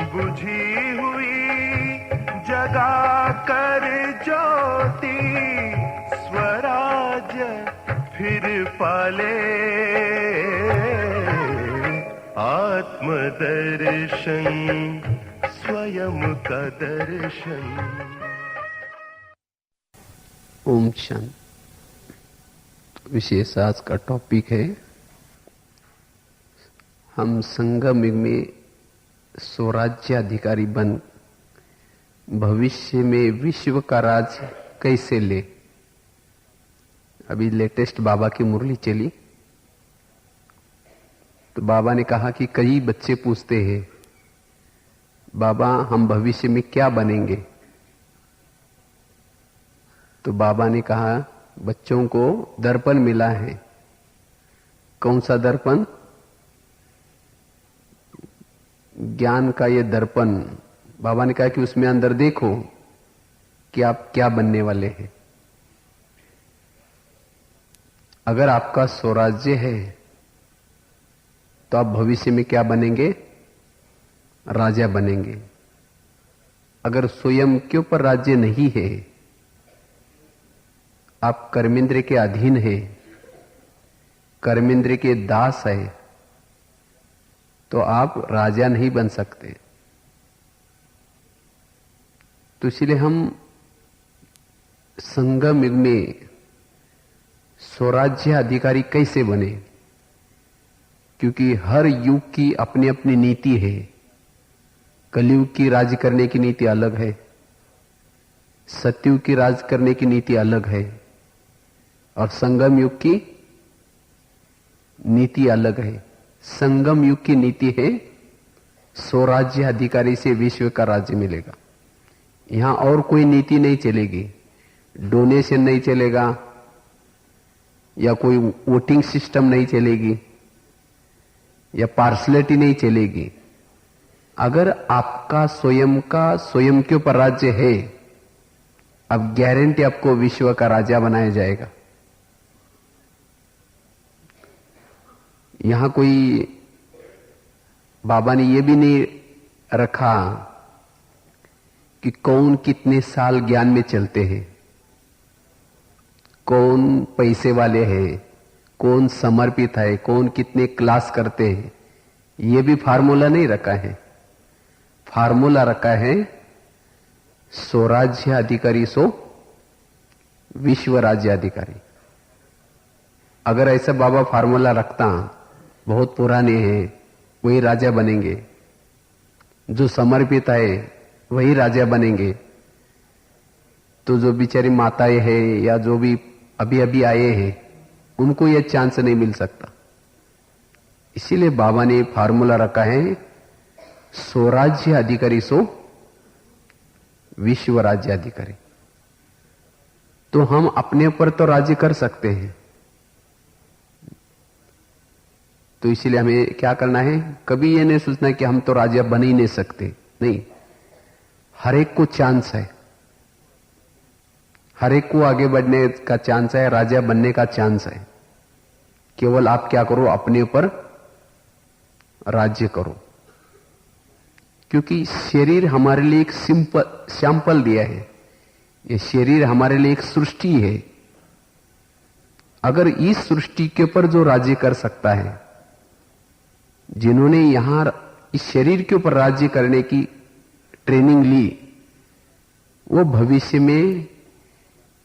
बुझी हुई जगा कर ज्योति स्वराज्य फिर पाले। आत्मदर्शन स्वयं का दर्शन। ओम शांति। विशेष आज का टॉपिक है हम संगम युग में स्वराज्याधिकारी बन भविष्य में विश्व का राज कैसे ले। अभी लेटेस्ट बाबा की मुरली चली तो बाबा ने कहा कि कई बच्चे पूछते हैं बाबा हम भविष्य में क्या बनेंगे। तो बाबा ने कहा बच्चों को दर्पण मिला है। कौन सा दर्पण? ज्ञान का ये दर्पण। बाबा ने कहा कि उसमें अंदर देखो कि आप क्या बनने वाले हैं। अगर आपका स्वराज्य है तो आप भविष्य में क्या बनेंगे? राजा बनेंगे। अगर स्वयं के ऊपर राज्य नहीं है, आप कर्मेंद्र के अधीन है, कर्मेंद्र के दास है, तो आप राजा नहीं बन सकते। तो इसलिए हम संगम युग में स्वराज्य अधिकारी कैसे बने, क्योंकि हर युग की अपनी अपनी नीति है। कलयुग की राज करने की नीति अलग है, सतयुग की राज करने की नीति अलग है, और संगम युग की नीति अलग है। संगम युग की नीति है स्वराज्य अधिकारी से विश्व का राज्य मिलेगा। यहां और कोई नीति नहीं चलेगी। डोनेशन नहीं चलेगा या कोई वोटिंग सिस्टम नहीं चलेगी या पार्सलिटी नहीं चलेगी। अगर आपका स्वयं के ऊपर राज्य है, अब गारंटी आपको विश्व का राजा बनाया जाएगा। यहां कोई बाबा ने यह भी नहीं रखा कि कौन कितने साल ज्ञान में चलते हैं, कौन पैसे वाले हैं, कौन समर्पित है, कौन कितने क्लास करते हैं। यह भी फार्मूला नहीं रखा है। फार्मूला रखा है स्वराज्य अधिकारी सो विश्व राज्य अधिकारी। अगर ऐसा बाबा फार्मूला रखता, बहुत पुराने हैं, वही राजा बनेंगे। जो समर्पित है वही राजा बनेंगे। तो जो बेचारी माताएं हैं या जो भी अभी अभी आए हैं, उनको यह चांस नहीं मिल सकता। इसीलिए बाबा ने फार्मूला रखा है स्वराज्य अधिकारी सो विश्व राज्य अधिकारी। तो हम अपने ऊपर तो राज्य कर सकते हैं। तो इसीलिए हमें क्या करना है, कभी यह नहीं सोचना कि हम तो राजा बन ही नहीं सकते। नहीं, हर एक को चांस है, हर एक को आगे बढ़ने का चांस है, राजा बनने का चांस है। केवल आप क्या करो, अपने ऊपर राज्य करो। क्योंकि शरीर हमारे लिए एक सैंपल दिया है। ये शरीर हमारे लिए एक सृष्टि है। अगर इस सृष्टि के ऊपर जो राज्य कर सकता है, जिन्होंने यहां इस शरीर के ऊपर राज्य करने की ट्रेनिंग ली, वो भविष्य में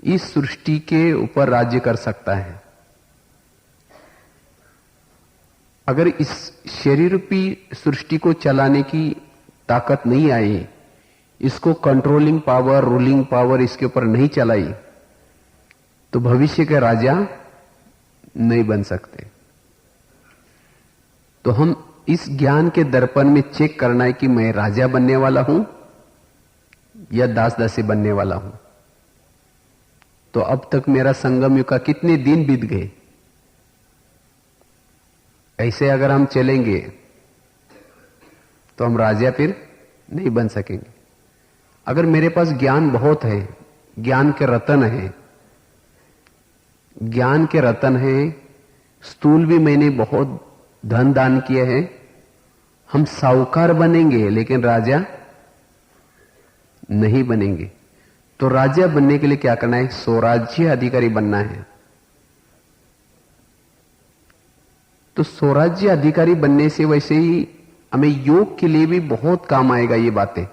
इस सृष्टि के ऊपर राज्य कर सकता है। अगर इस शरीर रूपी सृष्टि को चलाने की ताकत नहीं आई, इसको कंट्रोलिंग पावर, रूलिंग पावर इसके ऊपर नहीं चलाई, तो भविष्य के राजा नहीं बन सकते। तो हम इस ज्ञान के दर्पण में चेक करना है कि मैं राजा बनने वाला हूं या दास दासी बनने वाला हूं। तो अब तक मेरा संगम युग का कितने दिन बीत गए। ऐसे अगर हम चलेंगे तो हम राजा फिर नहीं बन सकेंगे। अगर मेरे पास ज्ञान बहुत है, ज्ञान के रतन है, ज्ञान के रतन है, स्थूल भी मैंने बहुत धन दान किए हैं, हम साहूकार बनेंगे लेकिन राजा नहीं बनेंगे। तो राजा बनने के लिए क्या करना है? स्वराज्य अधिकारी बनना है। तो स्वराज्य अधिकारी बनने से वैसे ही हमें योग के लिए भी बहुत काम आएगा ये बातें।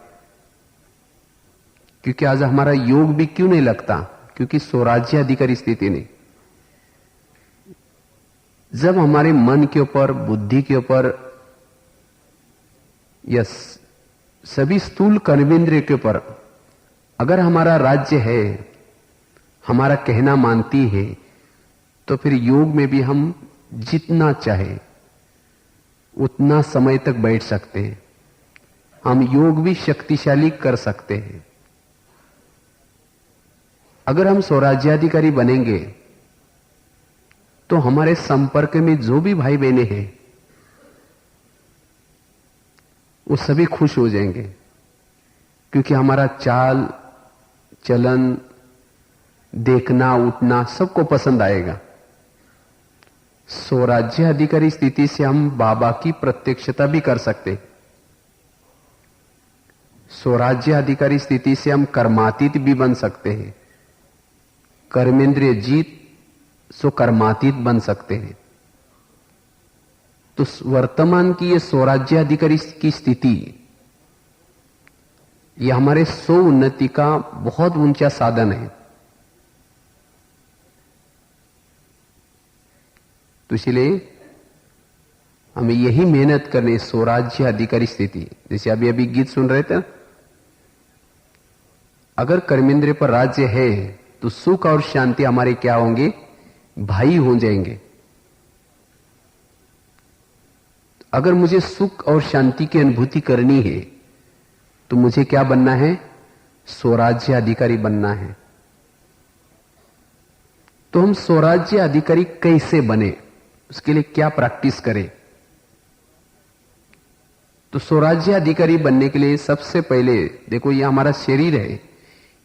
क्योंकि आज हमारा योग भी क्यों नहीं लगता? क्योंकि स्वराज्य अधिकारी स्थिति नहीं। जब हमारे मन के ऊपर, बुद्धि के ऊपर या सभी स्थूल कर्मेंद्रिय के ऊपर अगर हमारा राज्य है, हमारा कहना मानती है, तो फिर योग में भी हम जितना चाहे उतना समय तक बैठ सकते हैं। हम योग भी शक्तिशाली कर सकते हैं। अगर हम स्वराज्याधिकारी बनेंगे तो हमारे संपर्क में जो भी भाई बहनें हैं वो सभी खुश हो जाएंगे, क्योंकि हमारा चाल चलन, देखना उठना सबको पसंद आएगा। स्वराज्य अधिकारी स्थिति से हम बाबा की प्रत्यक्षता भी कर सकते। स्वराज्य अधिकारी स्थिति से हम कर्मातीत भी बन सकते हैं। कर्मेंद्रिय जीत सो कर्मातीत बन सकते हैं। तो वर्तमान की ये स्वराज्य अधिकारी की स्थिति, यह हमारे स्व उन्नति का बहुत ऊंचा साधन है। तो इसलिए हमें यही मेहनत करनी, स्वराज्य अधिकारी स्थिति। जैसे अभी अभी गीत सुन रहे थे, अगर कर्मेंद्रिय पर राज्य है तो सुख और शांति हमारे क्या होंगे? भाई हो जाएंगे। अगर मुझे सुख और शांति की अनुभूति करनी है तो मुझे क्या बनना है? स्वराज्य अधिकारी बनना है। तो हम स्वराज्य अधिकारी कैसे बने, उसके लिए क्या प्रैक्टिस करें? तो स्वराज्य अधिकारी बनने के लिए सबसे पहले देखो, ये हमारा शरीर है।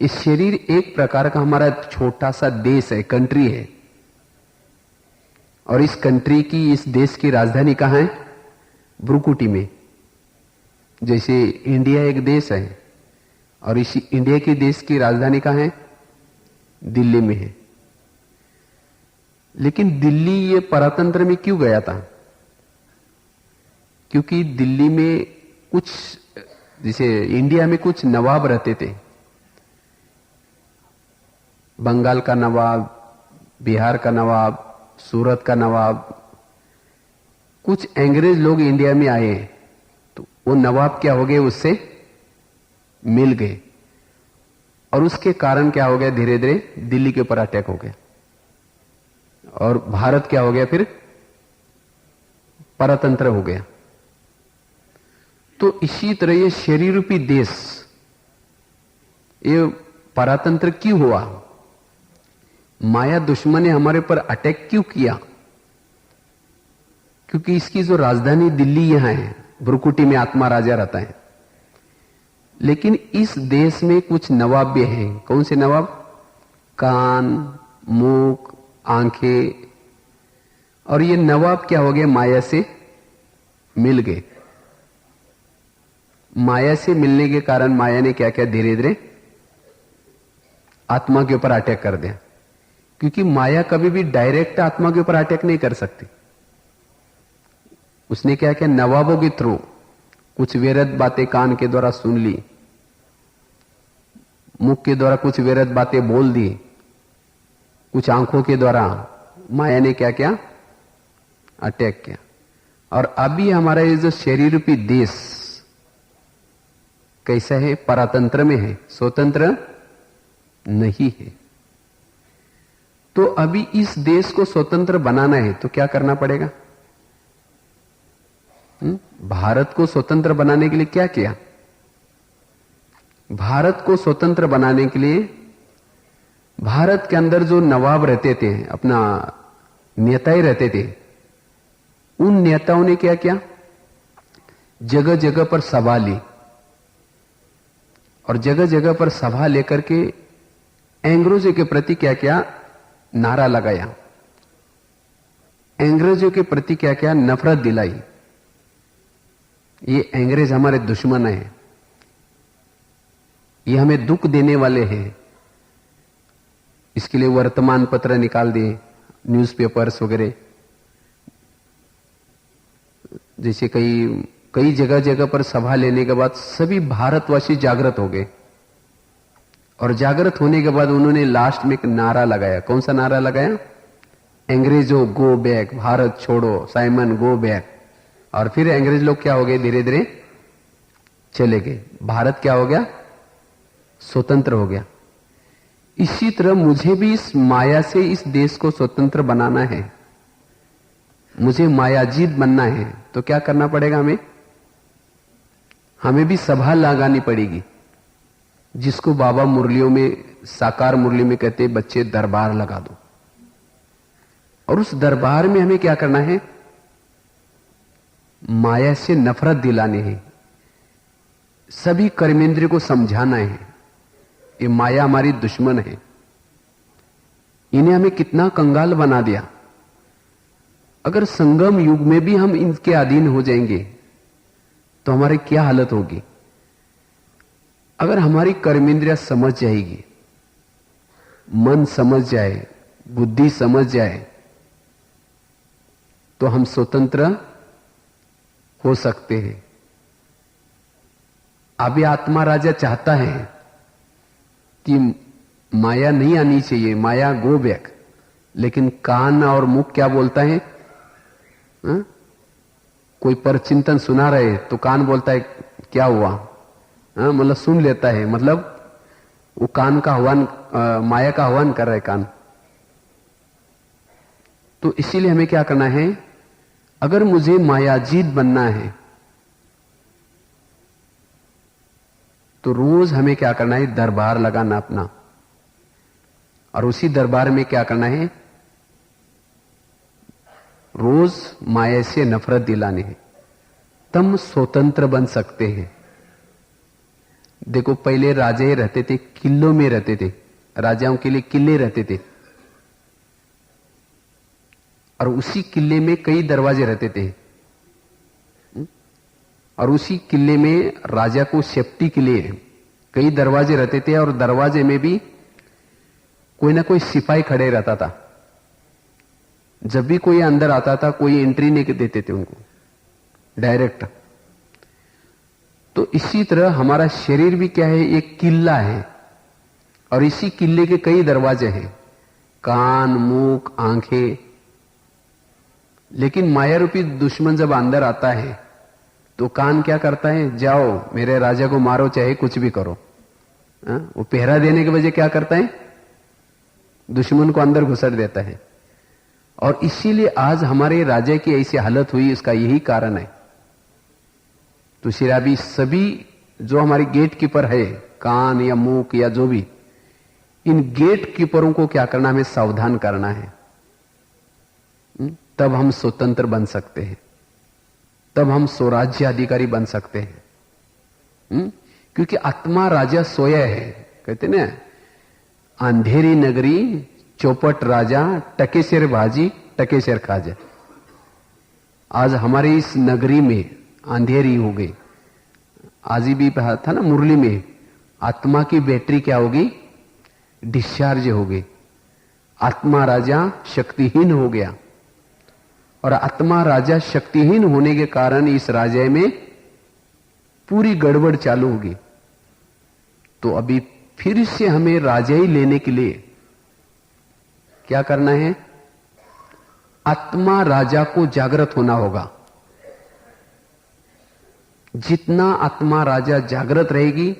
इस शरीर एक प्रकार का हमारा छोटा सा देश है, कंट्री है। और इस कंट्री की, इस देश की राजधानी कहां है? ब्रुकुटी में। जैसे इंडिया एक देश है और इस इंडिया के देश की राजधानी कहां है? दिल्ली में है। लेकिन दिल्ली ये परतंत्र में क्यों गया था? क्योंकि दिल्ली में कुछ, जैसे इंडिया में कुछ नवाब रहते थे। बंगाल का नवाब, बिहार का नवाब, सूरत का नवाब। कुछ अंग्रेज लोग इंडिया में आए तो वो नवाब क्या हो गए? उससे मिल गए। और उसके कारण क्या हो गया? धीरे धीरे दिल्ली के ऊपर अटैक हो गया और भारत क्या हो गया? फिर परतंत्र हो गया। तो इसी तरह ये शरीर रूपी देश, ये परतंत्र क्यों हुआ? माया दुश्मन ने हमारे पर अटैक क्यों किया? क्योंकि इसकी जो राजधानी दिल्ली यहां है, ब्रुकुटी में आत्मा राजा रहता है। लेकिन इस देश में कुछ नवाब भी हैं। कौन से नवाब? कान, मुख, आंखें। और ये नवाब क्या हो गए? माया से मिल गए। माया से मिलने के कारण माया ने क्या किया? धीरे धीरे आत्मा के ऊपर अटैक कर दिया। क्योंकि माया कभी भी डायरेक्ट आत्मा के ऊपर अटैक नहीं कर सकती। उसने क्या किया? नवाबों के थ्रू कुछ वेरत बातें कान के द्वारा सुन ली, मुख के द्वारा कुछ वेरत बातें बोल दी, कुछ आंखों के द्वारा माया ने क्या किया? अटैक किया। और अभी हमारा ये जो शरीर रूपी देश कैसा है? परतंत्र में है, स्वतंत्र नहीं है। तो अभी इस देश को स्वतंत्र बनाना है तो क्या करना पड़ेगा? भारत को स्वतंत्र बनाने के लिए क्या किया? भारत को स्वतंत्र बनाने के लिए भारत के अंदर जो नवाब रहते थे, अपना नेताएं रहते थे, उन नेताओं ने क्या किया? जगह जगह पर सभा ली और जगह जगह पर सभा लेकर के अंग्रेजों के प्रति क्या किया? नारा लगाया। अंग्रेजों के प्रति क्या किया? नफरत दिलाई। ये अंग्रेज हमारे दुश्मन हैं, ये हमें दुख देने वाले हैं। इसके लिए वर्तमान पत्र निकाल दिए, न्यूज़पेपर्स वगैरह। जैसे कई जगह जगह पर सभा लेने के बाद सभी भारतवासी जागृत हो गए, और जागृत होने के बाद उन्होंने लास्ट में एक नारा लगाया। कौन सा नारा लगाया? अंग्रेजों गो बैक, भारत छोड़ो, साइमन गो बैक। और फिर अंग्रेज लोग क्या हो गए? धीरे धीरे चले गए। भारत क्या हो गया? स्वतंत्र हो गया। इसी तरह मुझे भी इस माया से इस देश को स्वतंत्र बनाना है, मुझे मायाजीत बनना है। तो क्या करना पड़ेगा? हमें भी सभा लगानी पड़ेगी, जिसको बाबा मुरलियों में, साकार मुरली में कहते हैं, बच्चे दरबार लगा दो। और उस दरबार में हमें क्या करना है? माया से नफरत दिलानी है, सभी कर्मेंद्रिय को समझाना है ये माया हमारी दुश्मन है, इन्हें हमें कितना कंगाल बना दिया। अगर संगम युग में भी हम इनके अधीन हो जाएंगे तो हमारी क्या हालत होगी? अगर हमारी कर्मेंद्रिया समझ जाएगी, मन समझ जाए, बुद्धि समझ जाए, तो हम स्वतंत्र हो सकते हैं। अभी आत्मा राजा चाहता है कि माया नहीं आनी चाहिए, माया गो बैक, लेकिन कान और मुख क्या बोलता है? कोई परचिंतन सुना रहे तो कान बोलता है क्या हुआ, मतलब सुन लेता है, मतलब वो कान का आह्वान, माया का आह्वान कर रहे कान। तो इसीलिए हमें क्या करना है? अगर मुझे मायाजीत बनना है तो रोज हमें क्या करना है? दरबार लगाना अपना, और उसी दरबार में क्या करना है? रोज माया से नफरत दिलानी है, तब स्वतंत्र बन सकते हैं। देखो, पहले राजे रहते थे, किलों में रहते थे, राजाओं के लिए किले रहते थे, और उसी किले में कई दरवाजे रहते थे, और उसी किले में राजा को सेफ्टी के लिए कई दरवाजे रहते थे, और दरवाजे में भी कोई ना कोई सिपाही खड़े रहता था। जब भी कोई अंदर आता था, कोई एंट्री नहीं देते थे उनको डायरेक्ट। तो इसी तरह हमारा शरीर भी क्या है? एक किला है, और इसी किले के कई दरवाजे हैं, कान, मुख, आंखें। लेकिन माया रूपी दुश्मन जब अंदर आता है तो कान क्या करता है? जाओ मेरे राजा को मारो, चाहे कुछ भी करो। वो पहरा देने के वजह क्या करता है? दुश्मन को अंदर घुसड़ देता है। और इसीलिए आज हमारे राजा की ऐसी हालत हुई, इसका यही कारण है। तो शिराबी सभी जो हमारे गेट कीपर है, कान या मुख या जो भी, इन गेट कीपरों को क्या करना? हमें सावधान करना है। तब हम स्वतंत्र बन सकते हैं, तब हम स्वराज्य अधिकारी बन सकते हैं। क्योंकि आत्मा राजा सोया है, कहते ना, अंधेरी नगरी चौपट राजा, टके शेर भाजी टके शेर खाजा। आज हमारे इस नगरी में अंधेरी हो गई। आज ही भी था ना मुरली में, आत्मा की बैटरी क्या होगी? डिस्चार्ज हो गई। आत्मा राजा शक्तिहीन हो गया, और आत्मा राजा शक्तिहीन होने के कारण इस राज्य में पूरी गड़बड़ चालू होगी। तो अभी फिर से हमें राजा ही लेने के लिए क्या करना है? आत्मा राजा को जागृत होना होगा। जितना आत्मा राजा जागृत रहेगी,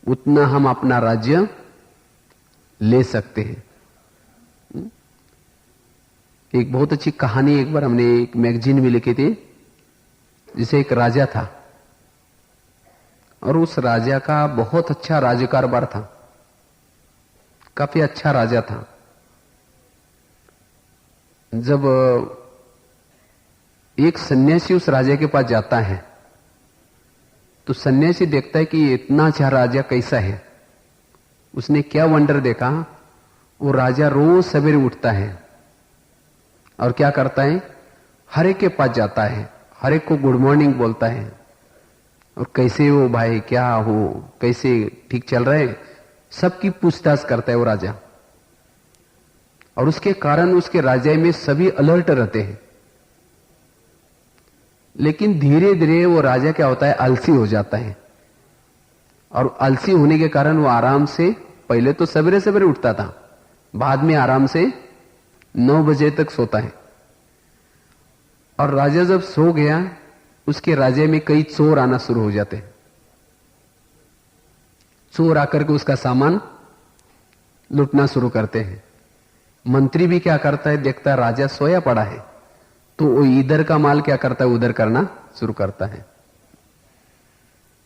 उतना हम अपना राज्य ले सकते हैं। एक बहुत अच्छी कहानी एक बार हमने एक मैगजीन में लिखी थी, जिसे एक राजा था, और उस राजा का बहुत अच्छा राज्यकारभार था, काफी अच्छा राजा था। जब एक सन्यासी उस राजा के पास जाता है तो सन्यासी देखता है कि इतना अच्छा राजा कैसा है। उसने क्या वंडर देखा? वो राजा रोज सवेरे उठता है और क्या करता है? हर एक के पास जाता है, हर एक को गुड मॉर्निंग बोलता है, और कैसे हो भाई, क्या हो, कैसे, ठीक चल रहे, सबकी पूछताछ करता है वो राजा। और उसके कारण उसके राज्य में सभी अलर्ट रहते हैं। लेकिन धीरे धीरे वो राजा क्या होता है, आलसी हो जाता है। और आलसी होने के कारण वो आराम से, पहले तो सवेरे सवेरे उठता था, बाद में आराम से 9 बजे तक सोता है। और राजा जब सो गया, उसके राज्य में कई चोर आना शुरू हो जाते हैं। चोर आकर के उसका सामान लूटना शुरू करते हैं। मंत्री भी क्या करता है, देखता है राजा सोया पड़ा है, तो वो इधर का माल क्या करता है, उधर करना शुरू करता है।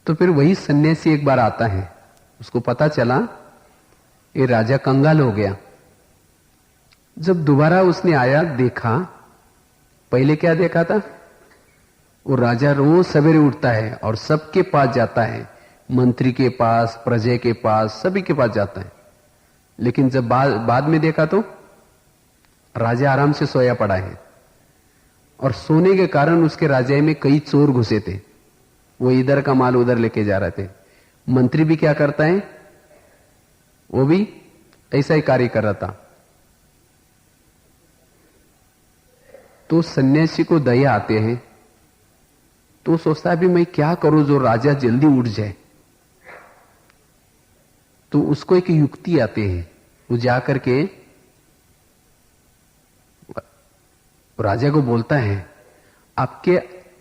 तो फिर वही सन्यासी एक बार आता है, उसको पता चला ये राजा कंगाल हो गया। जब दोबारा उसने आया, देखा, पहले क्या देखा था, वो राजा रोज सवेरे उठता है और सबके पास जाता है, मंत्री के पास, प्रजा के पास, सभी के पास जाता है। लेकिन जब बाद में देखा तो राजा आराम से सोया पड़ा है, और सोने के कारण उसके राज्य में कई चोर घुसे थे, वो इधर का माल उधर लेके जा रहे थे। मंत्री भी क्या करता है, वो भी ऐसा ही कार्य कर रहा था। तो सन्यासी को दया आते हैं, तो सोचता है अभी मैं क्या करूं जो राजा जल्दी उठ जाए। तो उसको एक युक्ति आती है, वो जाकर के राजा को बोलता है, आपके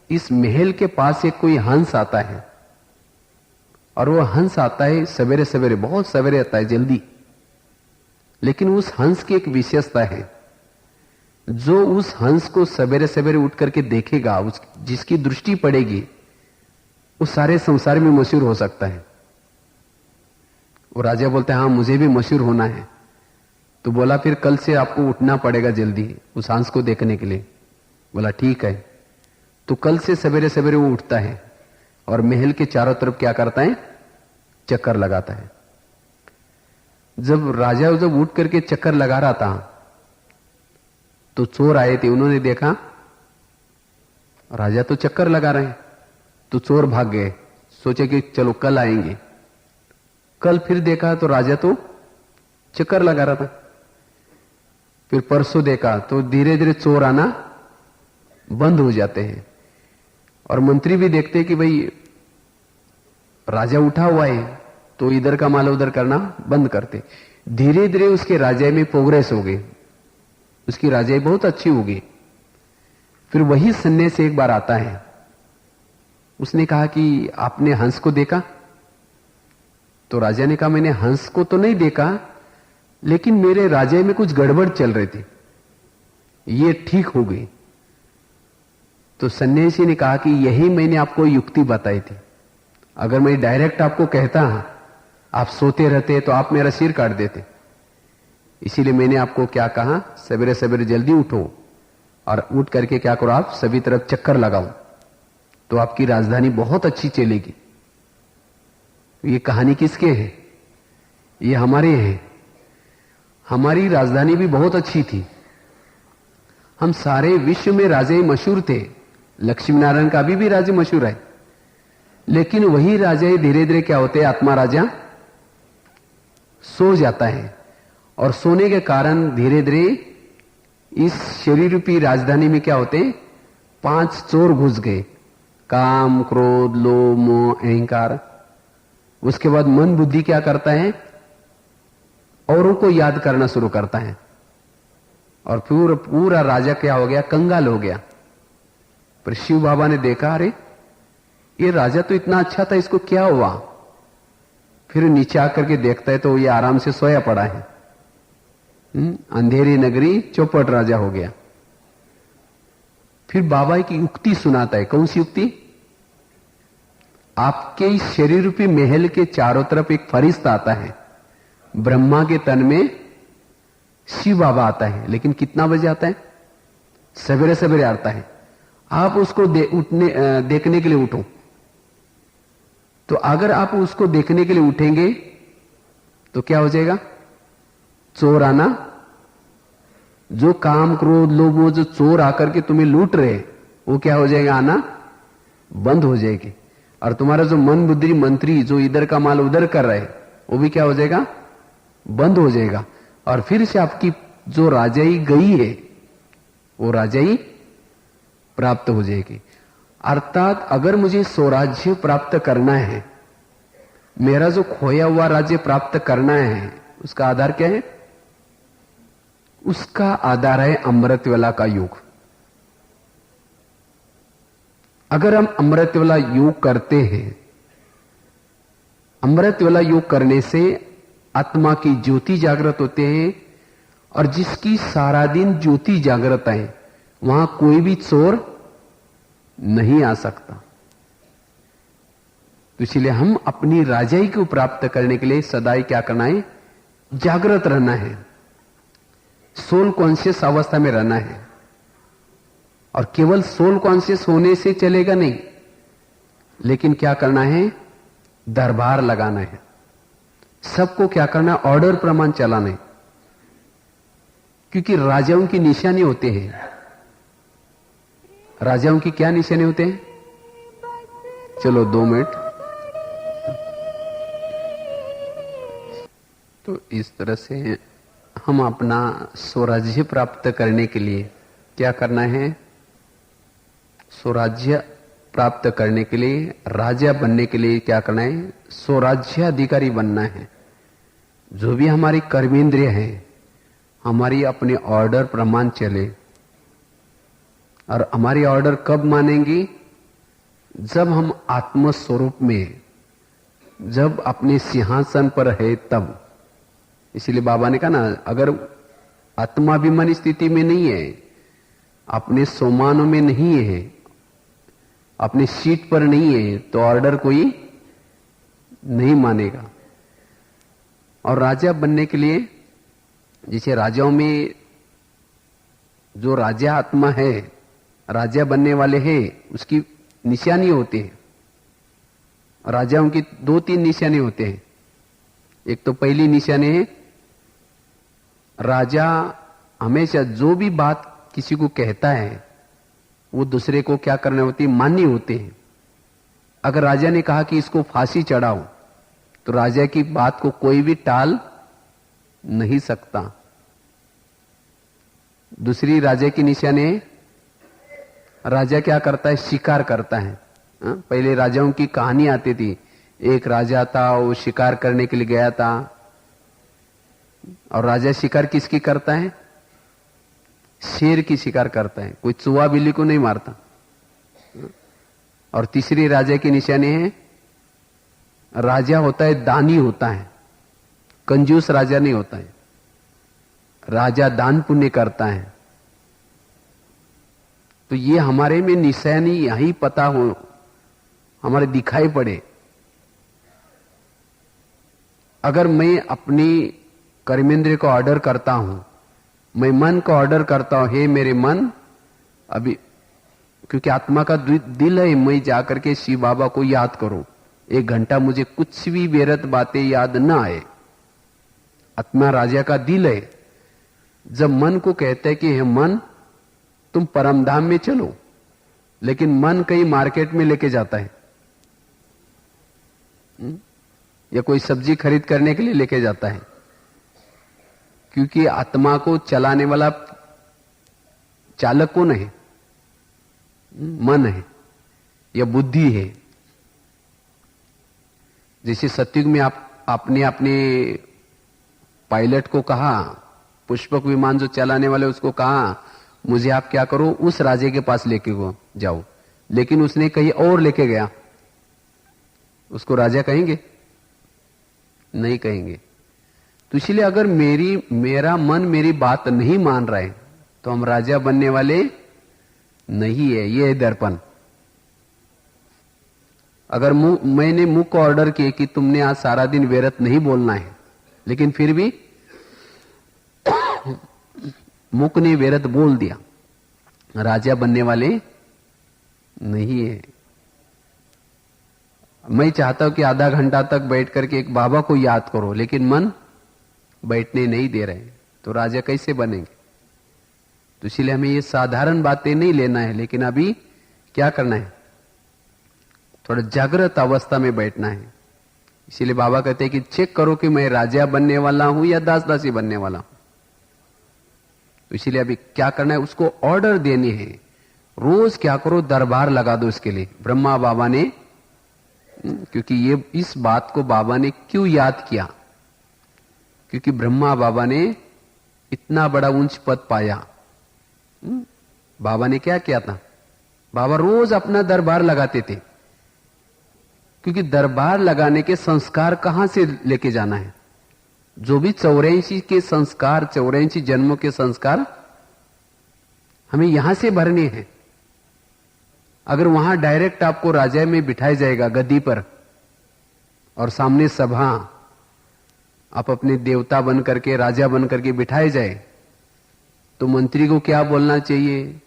इस महल के पास एक कोई हंस आता है, और वो हंस आता है सवेरे सवेरे, बहुत सवेरे आता है, जल्दी। लेकिन उस हंस की एक विशेषता है, जो उस हंस को सवेरे सवेरे उठ करके देखेगा, जिसकी दृष्टि पड़ेगी, वो सारे संसार में मशहूर हो सकता है। वो राजा बोलते हैं हाँ मुझे भी मशहूर होना है। तो बोला फिर कल से आपको उठना पड़ेगा जल्दी उस हंस को देखने के लिए। बोला ठीक है। तो कल से सवेरे सवेरे वो उठता है और महल के चारों तरफ क्या करता है, चक्कर लगाता है। जब राजा जब उठ करके चक्कर लगा रहा था तो चोर आए थे, उन्होंने देखा राजा तो चक्कर लगा रहे हैं, तो चोर भाग गए, सोचे कि चलो कल आएंगे। कल फिर देखा तो राजा तो चक्कर लगा रहा था। फिर परसों देखा तो धीरे धीरे चोर आना बंद हो जाते हैं, और मंत्री भी देखते हैं कि भाई राजा उठा हुआ है, तो इधर का माल उधर करना बंद करते। धीरे धीरे उसके राज्य में प्रोग्रेस हो गई, उसकी राजाई बहुत अच्छी होगी। फिर वही सन्यासी एक बार आता है, उसने कहा कि आपने हंस को देखा? तो राजा ने कहा मैंने हंस को तो नहीं देखा, लेकिन मेरे राज्य में कुछ गड़बड़ चल रही थी, ये ठीक हो गई। तो सन्यासी ने कहा कि यही मैंने आपको युक्ति बताई थी, अगर मैं डायरेक्ट आपको कहता आप सोते रहते तो आप मेरा सिर काट देते। इसीलिए मैंने आपको क्या कहा, सवेरे सवेरे जल्दी उठो और उठ करके क्या करो, आप सभी तरफ चक्कर लगाओ, तो आपकी राजधानी बहुत अच्छी चलेगी। ये कहानी किसके है? ये हमारे हैं। हमारी राजधानी भी बहुत अच्छी थी, हम सारे विश्व में राजे मशहूर थे। लक्ष्मी नारायण का भी राज्य मशहूर है, लेकिन वही राजे धीरे धीरे क्या होते हैं, आत्मा राजा सो जाता है, और सोने के कारण धीरे धीरे इस शरीर रूपी राजधानी में क्या होते हैं, 5 चोर घुस गए, काम, क्रोध, लोभ, मोह, अहंकार। उसके बाद मन बुद्धि क्या करता है, औरों को याद करना शुरू करता है, और पूरा राजा क्या हो गया, कंगाल हो गया। पर शिव बाबा ने देखा, अरे ये राजा तो इतना अच्छा था, इसको क्या हुआ? फिर नीचे आकर के देखता है तो ये आराम से सोया पड़ा है। अंधेरी नगरी चौपट राजा हो गया। फिर बाबा की युक्ति सुनाता है। कौन सी युक्ति? आपके इस शरीर रूपी महल के चारों तरफ एक फरिश्ता आता है, ब्रह्मा के तन में शिव बाबा आता है, लेकिन कितना बजे आता है? सवेरे सवेरे आता है। आप उसको देखने के लिए उठो। तो अगर आप उसको देखने के लिए उठेंगे तो क्या हो जाएगा, चोर आना, जो काम, क्रोध, लोभ, जो चोर आकर के तुम्हें लूट रहे, वो क्या हो जाएगा, आना बंद हो जाएगी। और तुम्हारा जो मन बुद्धि मंत्री जो इधर का माल उधर कर रहे, वो भी क्या हो जाएगा, बंद हो जाएगा। और फिर से आपकी जो राजाई गई है वो राजाई प्राप्त हो जाएगी। अर्थात अगर मुझे स्वराज्य प्राप्त करना है, मेरा जो खोया हुआ राज्य प्राप्त करना है, उसका आधार क्या है? उसका आधार है अमृतवेला का योग। अगर हम अमृतवेला योग करते हैं, अमृतवेला योग करने से आत्मा की ज्योति जागृत होते हैं, और जिसकी सारा दिन ज्योति जागृत है वहां कोई भी चोर नहीं आ सकता। तो इसलिए हम अपनी राजाई को प्राप्त करने के लिए सदाई क्या करना है, जागृत रहना है, सोल कॉन्शियस अवस्था में रहना है। और केवल सोल कॉन्शियस होने से चलेगा नहीं, लेकिन क्या करना है, दरबार लगाना है, सबको क्या करना है, ऑर्डर प्रमाण चलाना है। क्योंकि राजाओं की निशानी होते हैं। राजाओं की क्या निशानी होते हैं? चलो 2 मिनट। तो इस तरह से हम अपना स्वराज्य प्राप्त करने के लिए क्या करना है, स्वराज्य प्राप्त करने के लिए, राजा बनने के लिए क्या करना है, स्वराज्य अधिकारी बनना है। जो भी हमारी कर्मेंद्रिय है, हमारी अपने ऑर्डर प्रमाण चले। और हमारी ऑर्डर कब मानेंगी? जब हम आत्मस्वरूप में, जब अपने सिंहासन पर है तब। इसलिए बाबा ने कहा ना, अगर आत्माभिमानी स्थिति में नहीं है, अपने सोमानों में नहीं है, अपनी सीट पर नहीं है, तो ऑर्डर कोई नहीं मानेगा। और राजा बनने के लिए, जिसे राजाओं में जो राजा आत्मा है, राजा बनने वाले हैं, उसकी निशानी होती है। राजाओं की 2-3 निशानी होते हैं। एक तो पहली निशानी है, राजा हमेशा जो भी बात किसी को कहता है वो दूसरे को क्या करने होती है, माननी होती है। अगर राजा ने कहा कि इसको फांसी चढ़ाओ, तो राजा की बात को कोई भी टाल नहीं सकता। दूसरी राजा की निशानी है, राजा क्या करता है, शिकार करता है। पहले राजाओं की कहानी आती थी, एक राजा था, वो शिकार करने के लिए गया था। और राजा शिकार किसकी करता है? शेर की शिकार करता है, कोई चूहा बिल्ली को नहीं मारता। और तीसरी राजा की निशानी है, राजा होता है दानी होता है, कंजूस राजा नहीं होता है। राजा दान पुण्य करता है। तो ये हमारे में निशानी यही पता हो, हमारे दिखाई पड़े। अगर मैं अपनी कर्मेंद्रिय को ऑर्डर करता हूं, मैं मन को ऑर्डर करता हूं, हे मेरे मन, अभी क्योंकि आत्मा का दिल है, मैं जाकर के शिव बाबा को याद करूं, 1 घंटा मुझे कुछ भी व्यर्थ बातें याद ना आए। आत्मा राजा का दिल है। जब मन को कहता है कि हे मन, तुम परमधाम में चलो, लेकिन मन कहीं मार्केट में लेके जाता है, या कोई सब्जी खरीद करने के लिए लेके जाता है। क्योंकि आत्मा को चलाने वाला चालक कौन है? मन है या बुद्धि है। जैसे सतयुग में आपने अपने पायलट को कहा, पुष्पक विमान जो चलाने वाले, उसको कहा मुझे आप क्या करो, उस राजे के पास लेके जाओ, लेकिन उसने कहीं और लेके गया, उसको राजा कहेंगे? नहीं कहेंगे। तो इसलिए अगर मेरा मन मेरी बात नहीं मान रहा है, तो हम राजा बनने वाले नहीं है। ये है दर्पण। अगर मैंने मुंह को ऑर्डर किए कि तुमने आज सारा दिन व्यर्थ नहीं बोलना है, लेकिन फिर भी मुख ने व्यर्थ बोल दिया, राजा बनने वाले नहीं है। मैं चाहता हूं कि आधा घंटा तक बैठ करके एक बाबा को याद करो, लेकिन मन बैठने नहीं दे रहे, तो राजा कैसे बनेंगे? तो इसलिए हमें ये साधारण बातें नहीं लेना है, लेकिन अभी क्या करना है? थोड़ा जागृत अवस्था में बैठना है। इसीलिए बाबा कहते हैं कि चेक करो कि मैं राजा बनने वाला हूं या दास दासी बनने वाला हूं। तो इसीलिए अभी क्या करना है, उसको ऑर्डर देनी है। रोज क्या करो, दरबार लगा दो इसके लिए। ब्रह्मा बाबा ने, क्योंकि ये इस बात को बाबा ने क्यों याद किया, क्योंकि ब्रह्मा बाबा ने इतना बड़ा ऊंच पद पाया। बाबा ने क्या किया था, बाबा रोज अपना दरबार लगाते थे, क्योंकि दरबार लगाने के संस्कार कहां से लेके जाना है? जो भी 84 के संस्कार, 84 जन्मों के संस्कार हमें यहां से भरने हैं। अगर वहां डायरेक्ट आपको राजा में बिठाया जाएगा गद्दी पर, और सामने सभा, आप अपने देवता बन करके, राजा बन करके बिठाए जाए, तो मंत्री को क्या बोलना चाहिए,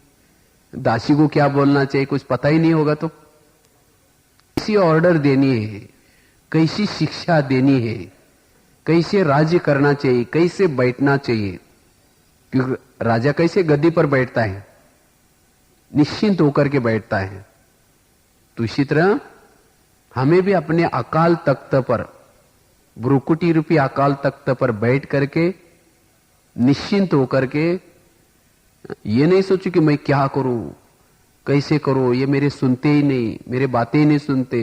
दासी को क्या बोलना चाहिए, कुछ पता ही नहीं होगा। तो कैसी ऑर्डर देनी है, कैसी शिक्षा देनी है, कैसे राज्य करना चाहिए, कैसे बैठना चाहिए। क्योंकि राजा कैसे गद्दी पर बैठता है, निश्चिंत होकर के बैठता है। तो इसी तरह हमें भी अपने अकाल तख्त पर, ब्रुकुटी रूपी अकाल तख्त पर बैठ करके निश्चिंत होकर के, ये नहीं सोचो कि मैं क्या करूं, कैसे करूं, ये मेरे सुनते ही नहीं, मेरे बातें ही नहीं सुनते।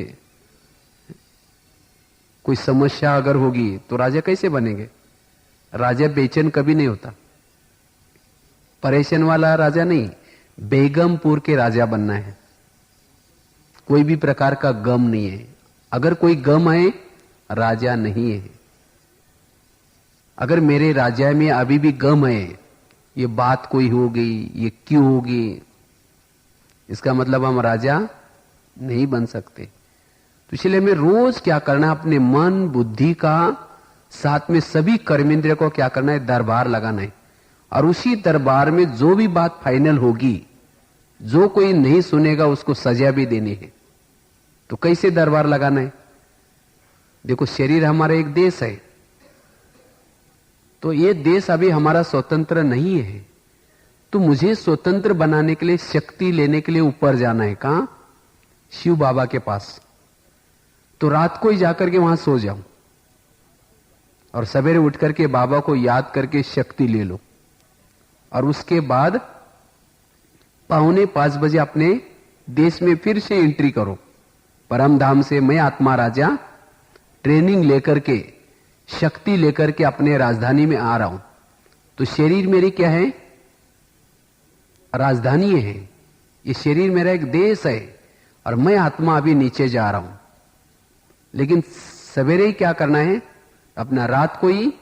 कोई समस्या अगर होगी तो राजा कैसे बनेंगे? राजा बेचैन कभी नहीं होता, परेशान वाला राजा नहीं, बेगमपुर के राजा बनना है। कोई भी प्रकार का गम नहीं है। अगर कोई गम है, राजा नहीं है। अगर मेरे राजा में अभी भी गम है, ये बात कोई हो गई, ये क्यों होगी, इसका मतलब हम राजा नहीं बन सकते। तो इसलिए हमें रोज क्या करना है, अपने मन बुद्धि का, साथ में सभी कर्मेंद्रिय को क्या करना है, दरबार लगाना है। और उसी दरबार में जो भी बात फाइनल होगी, जो कोई नहीं सुनेगा उसको सजा भी देनी है। तो कैसे दरबार लगाना है? देखो, शरीर हमारा एक देश है, तो ये देश अभी हमारा स्वतंत्र नहीं है। तो मुझे स्वतंत्र बनाने के लिए, शक्ति लेने के लिए ऊपर जाना है। कहां? शिव बाबा के पास। तो रात को ही जाकर के वहां सो जाऊं और सवेरे उठ करके बाबा को याद करके शक्ति ले लो। और उसके बाद 4:45 बजे अपने देश में फिर से एंट्री करो। परम धाम से मैं आत्मा राजा ट्रेनिंग लेकर के, शक्ति लेकर के अपने राजधानी में आ रहा हूं। तो शरीर मेरी क्या है? राजधानी है। ये शरीर मेरा एक देश है और मैं आत्मा अभी नीचे जा रहा हूं। लेकिन सवेरे ही क्या करना है, अपना रात को ही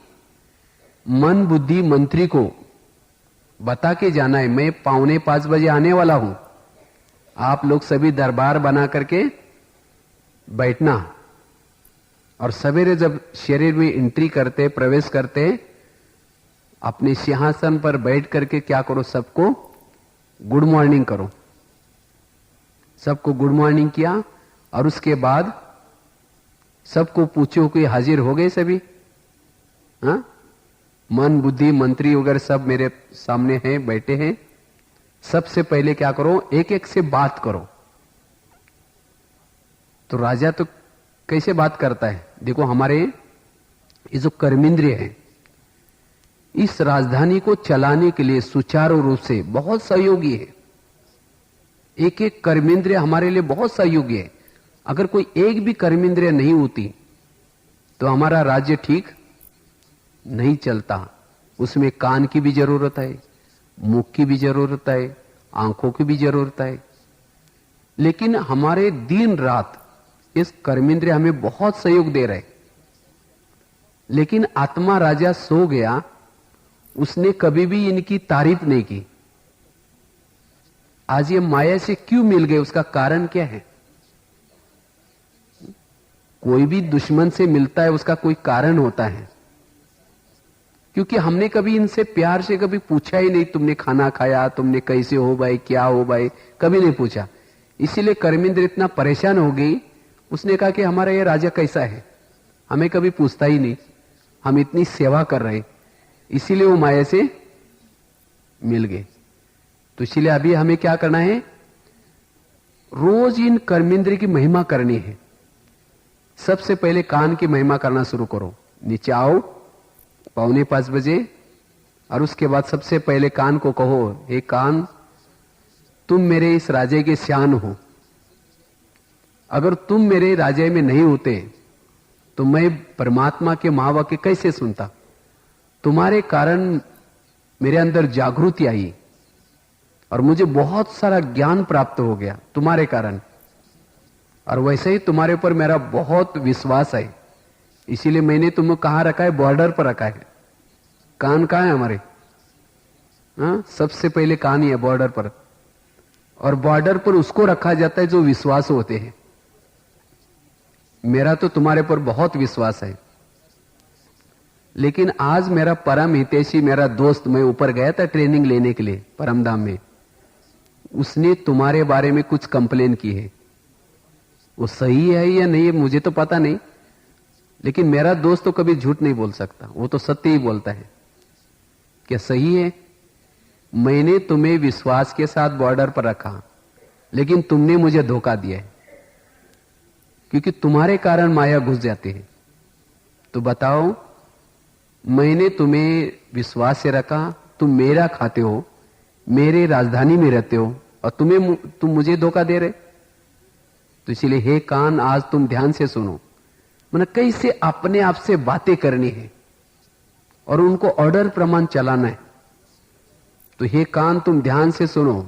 मन बुद्धि मंत्री को बता के जाना है, मैं 4:45 बजे आने वाला हूं, आप लोग सभी दरबार बना करके बैठना। और सवेरे जब शरीर में एंट्री करते, प्रवेश करते, अपने सिंहासन पर बैठ करके क्या करो, सबको गुड मॉर्निंग करो। सबको गुड मॉर्निंग किया और उसके बाद सबको पूछो कि हाजिर हो गए सभी? हाँ, मन बुद्धि मंत्री वगैरह सब मेरे सामने हैं, बैठे हैं। सबसे पहले क्या करो, एक एक से बात करो। तो राजा तो कैसे बात करता है? देखो, हमारे ये जो कर्मेंद्रिय है, इस राजधानी को चलाने के लिए सुचारू रूप से बहुत सहयोगी है। एक एक कर्मेंद्रिय हमारे लिए बहुत सहयोगी है। अगर कोई एक भी कर्मेंद्रिय नहीं होती तो हमारा राज्य ठीक नहीं चलता। उसमें कान की भी जरूरत है, मुख की भी जरूरत है, आंखों की भी जरूरत है। लेकिन हमारे दिन रात इस कर्मेंद्रिय हमें बहुत सहयोग दे रहे। लेकिन आत्मा राजा सो गया, उसने कभी भी इनकी तारीफ नहीं की। आज ये माया से क्यों मिल गए, उसका कारण क्या है? कोई भी दुश्मन से मिलता है, उसका कोई कारण होता है। क्योंकि हमने कभी इनसे प्यार से कभी पूछा ही नहीं, तुमने खाना खाया, तुमने कैसे हो भाई, क्या हो भाई, कभी नहीं पूछा। इसीलिए कर्मेंद्र इतना परेशान हो गई। उसने कहा कि हमारा ये राजा कैसा है, हमें कभी पूछता ही नहीं, हम इतनी सेवा कर रहे, इसीलिए वो माया से मिल गए। तो इसीलिए अभी हमें क्या करना है, रोज इन कर्मेंद्र की महिमा करनी है। सबसे पहले कान की महिमा करना शुरू करो। नीचे आओ 4:45 बजे, और उसके बाद सबसे पहले कान को कहो, हे कान, तुम मेरे इस राज्य के शान हो। अगर तुम मेरे राज्य में नहीं होते तो मैं परमात्मा के महावाक्य कैसे सुनता। तुम्हारे कारण मेरे अंदर जागृति आई और मुझे बहुत सारा ज्ञान प्राप्त हो गया तुम्हारे कारण। और वैसे ही तुम्हारे ऊपर मेरा बहुत विश्वास है, इसीलिए मैंने तुम्हें कहां रखा है, बॉर्डर पर रखा है। कान कहां है हमारे? सबसे पहले कान ही है बॉर्डर पर, और बॉर्डर पर उसको रखा जाता है जो विश्वास होते हैं। मेरा तो तुम्हारे पर बहुत विश्वास है, लेकिन आज मेरा परम हितैषी, मेरा दोस्त, मैं ऊपर गया था ट्रेनिंग लेने के लिए परमधाम में, उसने तुम्हारे बारे में कुछ कंप्लेन की है। वो सही है या नहीं मुझे तो पता नहीं, लेकिन मेरा दोस्त तो कभी झूठ नहीं बोल सकता, वो तो सत्य ही बोलता है। क्या सही है? मैंने तुम्हें विश्वास के साथ बॉर्डर पर रखा, लेकिन तुमने मुझे धोखा दिया है, क्योंकि तुम्हारे कारण माया घुस जाती है। तो बताओ, मैंने तुम्हें विश्वास से रखा, तुम मेरा खाते हो, मेरे राजधानी में रहते हो, और तुम मुझे धोखा दे रहे। तो इसलिए हे कान, आज तुम ध्यान से सुनो। मैंने कैसे अपने आप से बातें करनी है और उनको ऑर्डर प्रमाण चलाना है। तो हे कान, तुम ध्यान से सुनो।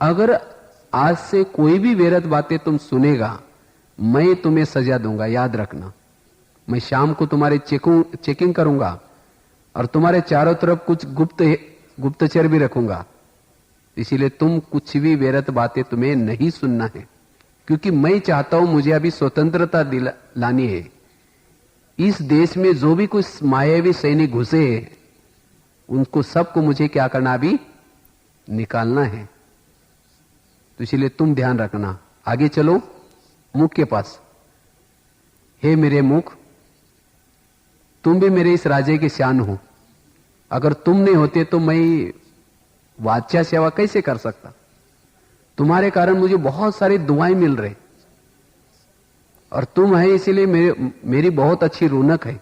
अगर आज से कोई भी व्यर्थ बातें तुम सुनेगा, मैं तुम्हें सजा दूंगा, याद रखना। मैं शाम को तुम्हारे चेकिंग करूंगा और तुम्हारे चारों तरफ कुछ गुप्तचर भी रखूंगा। इसीलिए तुम कुछ भी व्यर्थ बातें तुम्हें नहीं सुनना है, क्योंकि मैं चाहता हूं, मुझे अभी स्वतंत्रता लानी है। इस देश में जो भी कुछ मायावी सैनिक घुसे हैं, उनको सबको मुझे क्या करना, अभी निकालना है। तो इसलिए तुम ध्यान रखना। आगे चलो मुख के पास। हे मेरे मुख, तुम भी मेरे इस राज्य के शान हो। अगर तुम नहीं होते तो मैं वाच्या सेवा कैसे कर सकता। तुम्हारे कारण मुझे बहुत सारी दुआएं मिल रही, और तुम है इसलिए मेरी बहुत अच्छी रौनक है।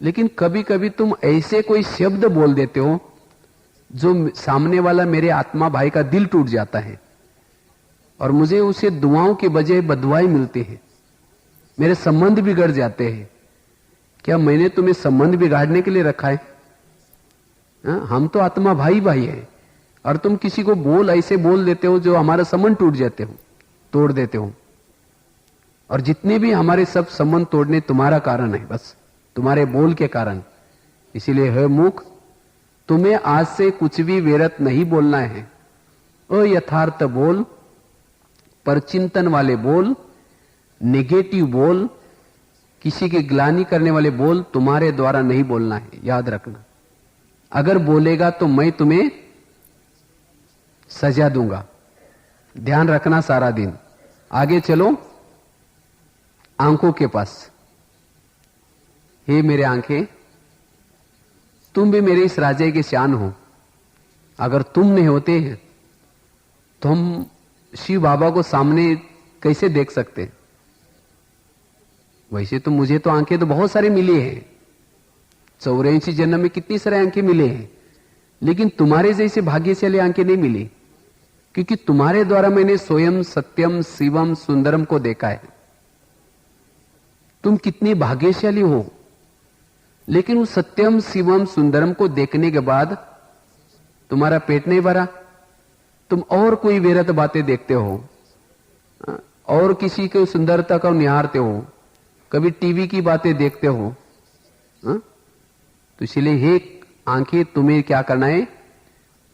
लेकिन कभी कभी तुम ऐसे कोई शब्द बोल देते हो जो सामने वाला मेरे आत्मा भाई का दिल टूट जाता है, और मुझे उसे दुआओं के बजाय बदुआएं मिलती है, मेरे संबंध बिगड़ जाते हैं। क्या मैंने तुम्हें संबंध बिगाड़ने के लिए रखा है? हम तो आत्मा भाई भाई है, और तुम किसी को ऐसे बोल देते हो जो हमारा संबंध तोड़ देते हो। और जितने भी हमारे सब संबंध तोड़ने तुम्हारा कारण है, बस तुम्हारे बोल के कारण। इसीलिए है मुख, तुम्हें आज से कुछ भी व्यर्थ नहीं बोलना है। अयथार्थ बोल, परचिंतन वाले बोल, नेगेटिव बोल, किसी की ग्लानि करने वाले बोल तुम्हारे द्वारा नहीं बोलना है, याद रखना। अगर बोलेगा तो मैं तुम्हें सजा दूंगा, ध्यान रखना सारा दिन। आगे चलो आंखों के पास। हे मेरे आंखें, तुम भी मेरे इस राज्य के शान हो। अगर तुम नहीं होते हैं तो हम शिव बाबा को सामने कैसे देख सकते? वैसे तो मुझे तो आंखें तो बहुत सारी मिली हैं, 84 जन्म में कितनी सारी आंखें मिले हैं, लेकिन तुम्हारे जैसे भाग्यशाली आंखें नहीं मिली, क्योंकि तुम्हारे द्वारा मैंने स्वयं सत्यम शिवम सुंदरम को देखा है। तुम कितनी भाग्यशाली हो, लेकिन उस सत्यम शिवम सुंदरम को देखने के बाद तुम्हारा पेट नहीं भरा, तुम और कोई व्यर्थ बातें देखते हो, और किसी की सुंदरता को निहारते हो, कभी टीवी की बातें देखते हो। तो इसलिए हे आंखें, तुम्हें क्या करना है,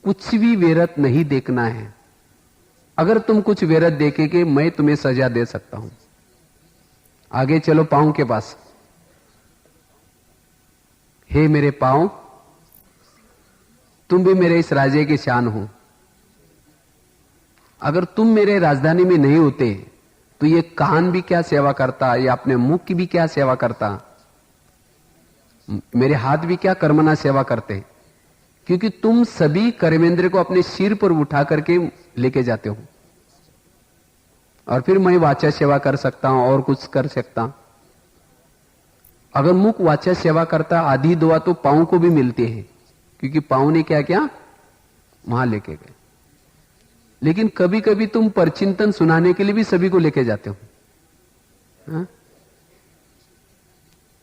कुछ भी व्यर्थ नहीं देखना है। अगर तुम कुछ व्यर्थ देखेगे, मैं तुम्हें सजा दे सकता हूं। आगे चलो पांव के पास। हे मेरे पांव, तुम भी मेरे इस राज्य के शान हो। अगर तुम मेरे राजधानी में नहीं होते तो ये कान भी क्या सेवा करता, या अपने मुख की भी क्या सेवा करता, मेरे हाथ भी क्या कर्मना सेवा करते, क्योंकि तुम सभी कर्मेंद्र को अपने सिर पर उठा करके लेके जाते हो। और फिर मैं वाचा सेवा कर सकता हूं और कुछ कर सकता हूं। अगर मुख वाचा सेवा करता आधी दुआ तो पांव को भी मिलती है, क्योंकि पांव ने क्या क्या वहां लेके गए। लेकिन कभी कभी तुम परचिंतन सुनाने के लिए भी सभी को लेके जाते हो, हा?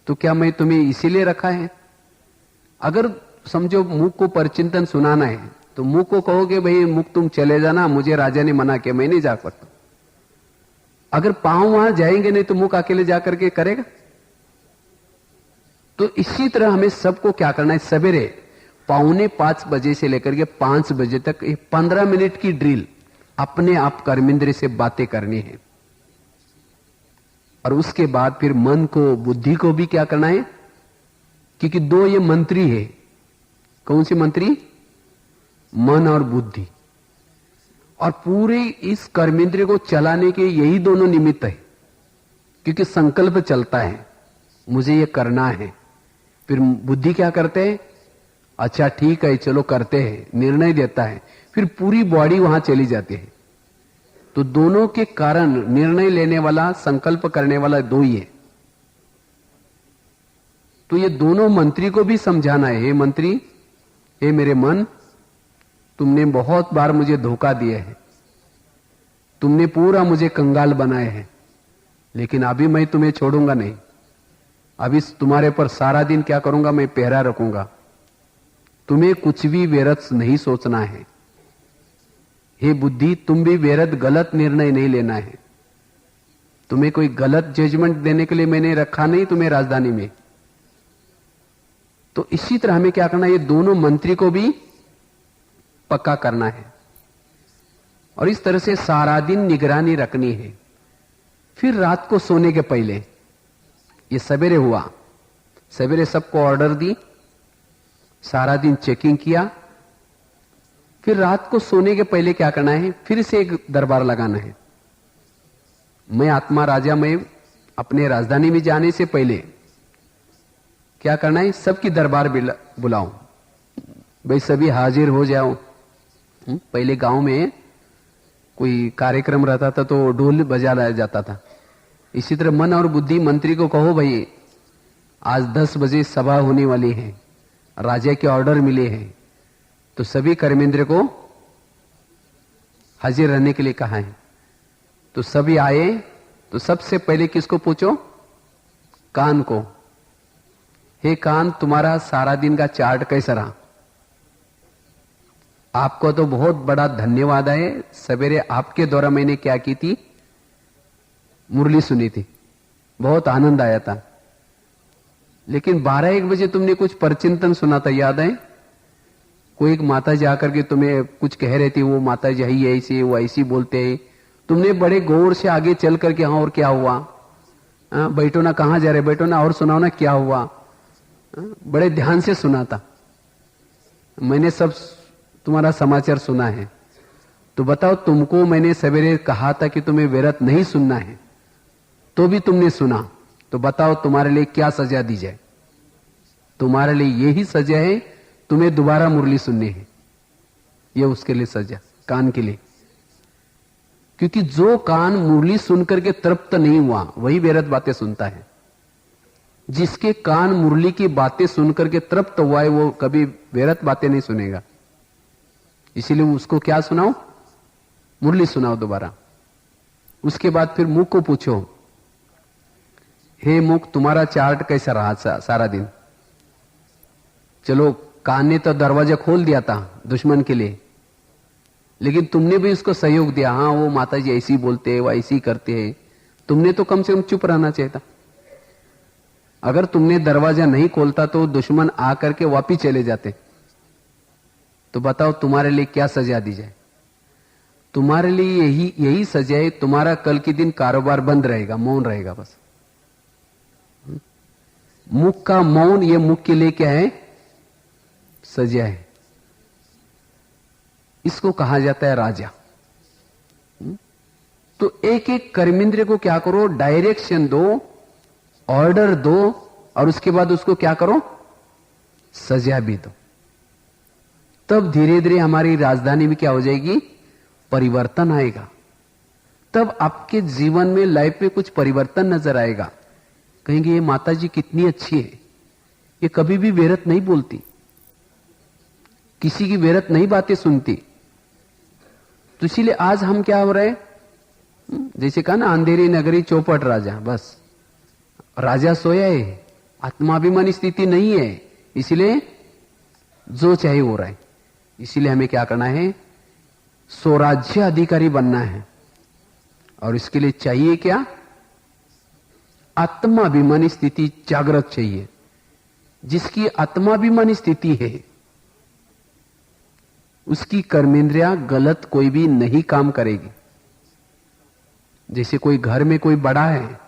तो क्या मैं तुम्हें इसीलिए रखा है? अगर समझो मुख को परचिंतन सुनाना है तो मुख को कहोगे भाई मुख तुम चले जाना, मुझे राजा ने मना किया, मैं नहीं जा सकता। अगर पांव वहां जाएंगे नहीं तो मुख अकेले जाकर के करेगा? तो इसी तरह हमें सबको क्या करना है, सवेरे 4:45 बजे से लेकर के 5 बजे तक 15 मिनट की ड्रिल अपने आप कर्मेंद्र से बातें करनी है। और उसके बाद फिर मन को, बुद्धि को भी क्या करना है, क्योंकि 2 ये मंत्री है। कौन सी मंत्री? मन और बुद्धि। और पूरे इस कर्मेंद्र को चलाने के यही दोनों निमित्त है, क्योंकि संकल्प चलता है मुझे ये करना है, फिर बुद्धि क्या करते हैं, अच्छा ठीक है चलो करते हैं, निर्णय देता है, फिर पूरी बॉडी वहां चली जाती है। तो दोनों के कारण निर्णय लेने वाला, संकल्प करने वाला 2 ही है। तो ये दोनों मंत्री को भी समझाना है, हे मंत्री, हे मेरे मन, तुमने बहुत बार मुझे धोखा दिया है, तुमने पूरा मुझे कंगाल बनाए हैं, लेकिन अभी मैं तुम्हें छोड़ूंगा नहीं। अभी तुम्हारे पर सारा दिन क्या करूंगा, मैं पहरा रखूंगा। तुम्हें कुछ भी व्यर्थ नहीं सोचना है। हे बुद्धि, तुम भी व्यर्थ गलत निर्णय नहीं लेना है। तुम्हें कोई गलत जजमेंट देने के लिए मैंने रखा नहीं तुम्हें राजधानी में। तो इसी तरह हमें क्या करना है, ये दोनों मंत्री को भी पक्का करना है और इस तरह से सारा दिन निगरानी रखनी है। फिर रात को सोने के पहले, ये सवेरे हुआ, सवेरे सबको ऑर्डर दी, सारा दिन चेकिंग किया। फिर रात को सोने के पहले क्या करना है, फिर से एक दरबार लगाना है। मैं आत्मा राजा में अपने राजधानी में जाने से पहले क्या करना है, सबकी दरबार बुलाऊं, भाई सभी हाजिर हो जाओ। पहले गांव में कोई कार्यक्रम रहता था तो ढोल बजा लाया जाता था। इसी तरह मन और बुद्धि मंत्री को कहो भाई आज 10 बजे सभा होने वाली है, राजा के ऑर्डर मिले हैं, तो सभी कर्मेंद्र को हाजिर रहने के लिए कहा है। तो सभी आए, तो सबसे पहले किसको पूछो, कान को, हे कान, तुम्हारा सारा दिन का चार्ट कैसा रहा? आपको तो बहुत बड़ा धन्यवाद है, सवेरे आपके द्वारा मैंने क्या की थी, मुरली सुनी थी, बहुत आनंद आया था। लेकिन 12-1 बजे तुमने कुछ परचिंतन सुना था, याद है? कोई एक माता जी आकर के तुम्हें कुछ कह रही थी, वो माता जी ही ऐसी, वो ऐसी बोलते हैं। तुमने बड़े गौर से आगे चल करके, हाँ और क्या हुआ, बैठो ना, कहां जा रहे, बैठो ना, और सुनाओ ना क्या हुआ। बड़े ध्यान से सुना था, मैंने सब तुम्हारा समाचार सुना है। तो बताओ, तुमको मैंने सवेरे कहा था कि तुम्हें व्यर्थ नहीं सुनना है, तो भी तुमने सुना, तो बताओ तुम्हारे लिए क्या सजा दी जाए? तुम्हारे लिए यही सजा है, तुम्हें दोबारा मुरली सुननी है, यह उसके लिए सजा, कान के लिए। क्योंकि जो कान मुरली सुनकर के तृप्त नहीं हुआ वही व्यर्थ बातें सुनता है। जिसके कान मुरली की बातें सुनकर के तृप्त हुआ है वो कभी व्यर्थ बातें नहीं सुनेगा। इसीलिए उसको क्या सुनाओ, मुरली सुनाओ दोबारा। उसके बाद फिर मुख को पूछो, हे मुख, तुम्हारा चार्ट कैसा रहा सारा दिन? चलो, कान ने तो दरवाजा खोल दिया था दुश्मन के लिए, लेकिन तुमने भी उसको सहयोग दिया। हाँ, वो माता जी ऐसी बोलते हैं, वो ऐसी करते हैं, तुमने तो कम से कम चुप रहना चाहिए था। अगर तुमने दरवाजा नहीं खोलता तो दुश्मन आकर के वापिस चले जाते। तो बताओ तुम्हारे लिए क्या सजा दी जाए? तुम्हारे लिए यही सजा है, तुम्हारा कल के दिन कारोबार बंद रहेगा, मौन रहेगा बस। मुख का मौन, ये मुख के लिए क्या है, सजा है। इसको कहा जाता है राजा। तो एक एक कर्मेंद्र को क्या करो, डायरेक्शन दो, ऑर्डर दो, और उसके बाद उसको क्या करो, सजा भी दो। तब धीरे धीरे हमारी राजधानी में क्या हो जाएगी, परिवर्तन आएगा। तब आपके जीवन में, लाइफ में कुछ परिवर्तन नजर आएगा। कहेंगे ये माता जी कितनी अच्छी है, ये कभी भी व्यर्थ नहीं बोलती, किसी की व्यर्थ नहीं बातें सुनती। तो इसीलिए आज हम क्या हो रहे हैं, जैसे कहा ना, अंधेरी नगरी चौपट राजा, बस राजा सोया है, आत्माभिमानी स्थिति नहीं है, इसलिए जो चाहे हो रहा है। इसीलिए हमें क्या करना है, स्वराज्य अधिकारी बनना है। और इसके लिए चाहिए क्या, आत्माभिमानी स्थिति जागृत चाहिए। जिसकी आत्माभिमानी स्थिति है उसकी कर्मेंद्रियां गलत कोई भी नहीं काम करेगी। जैसे कोई घर में कोई बड़ा है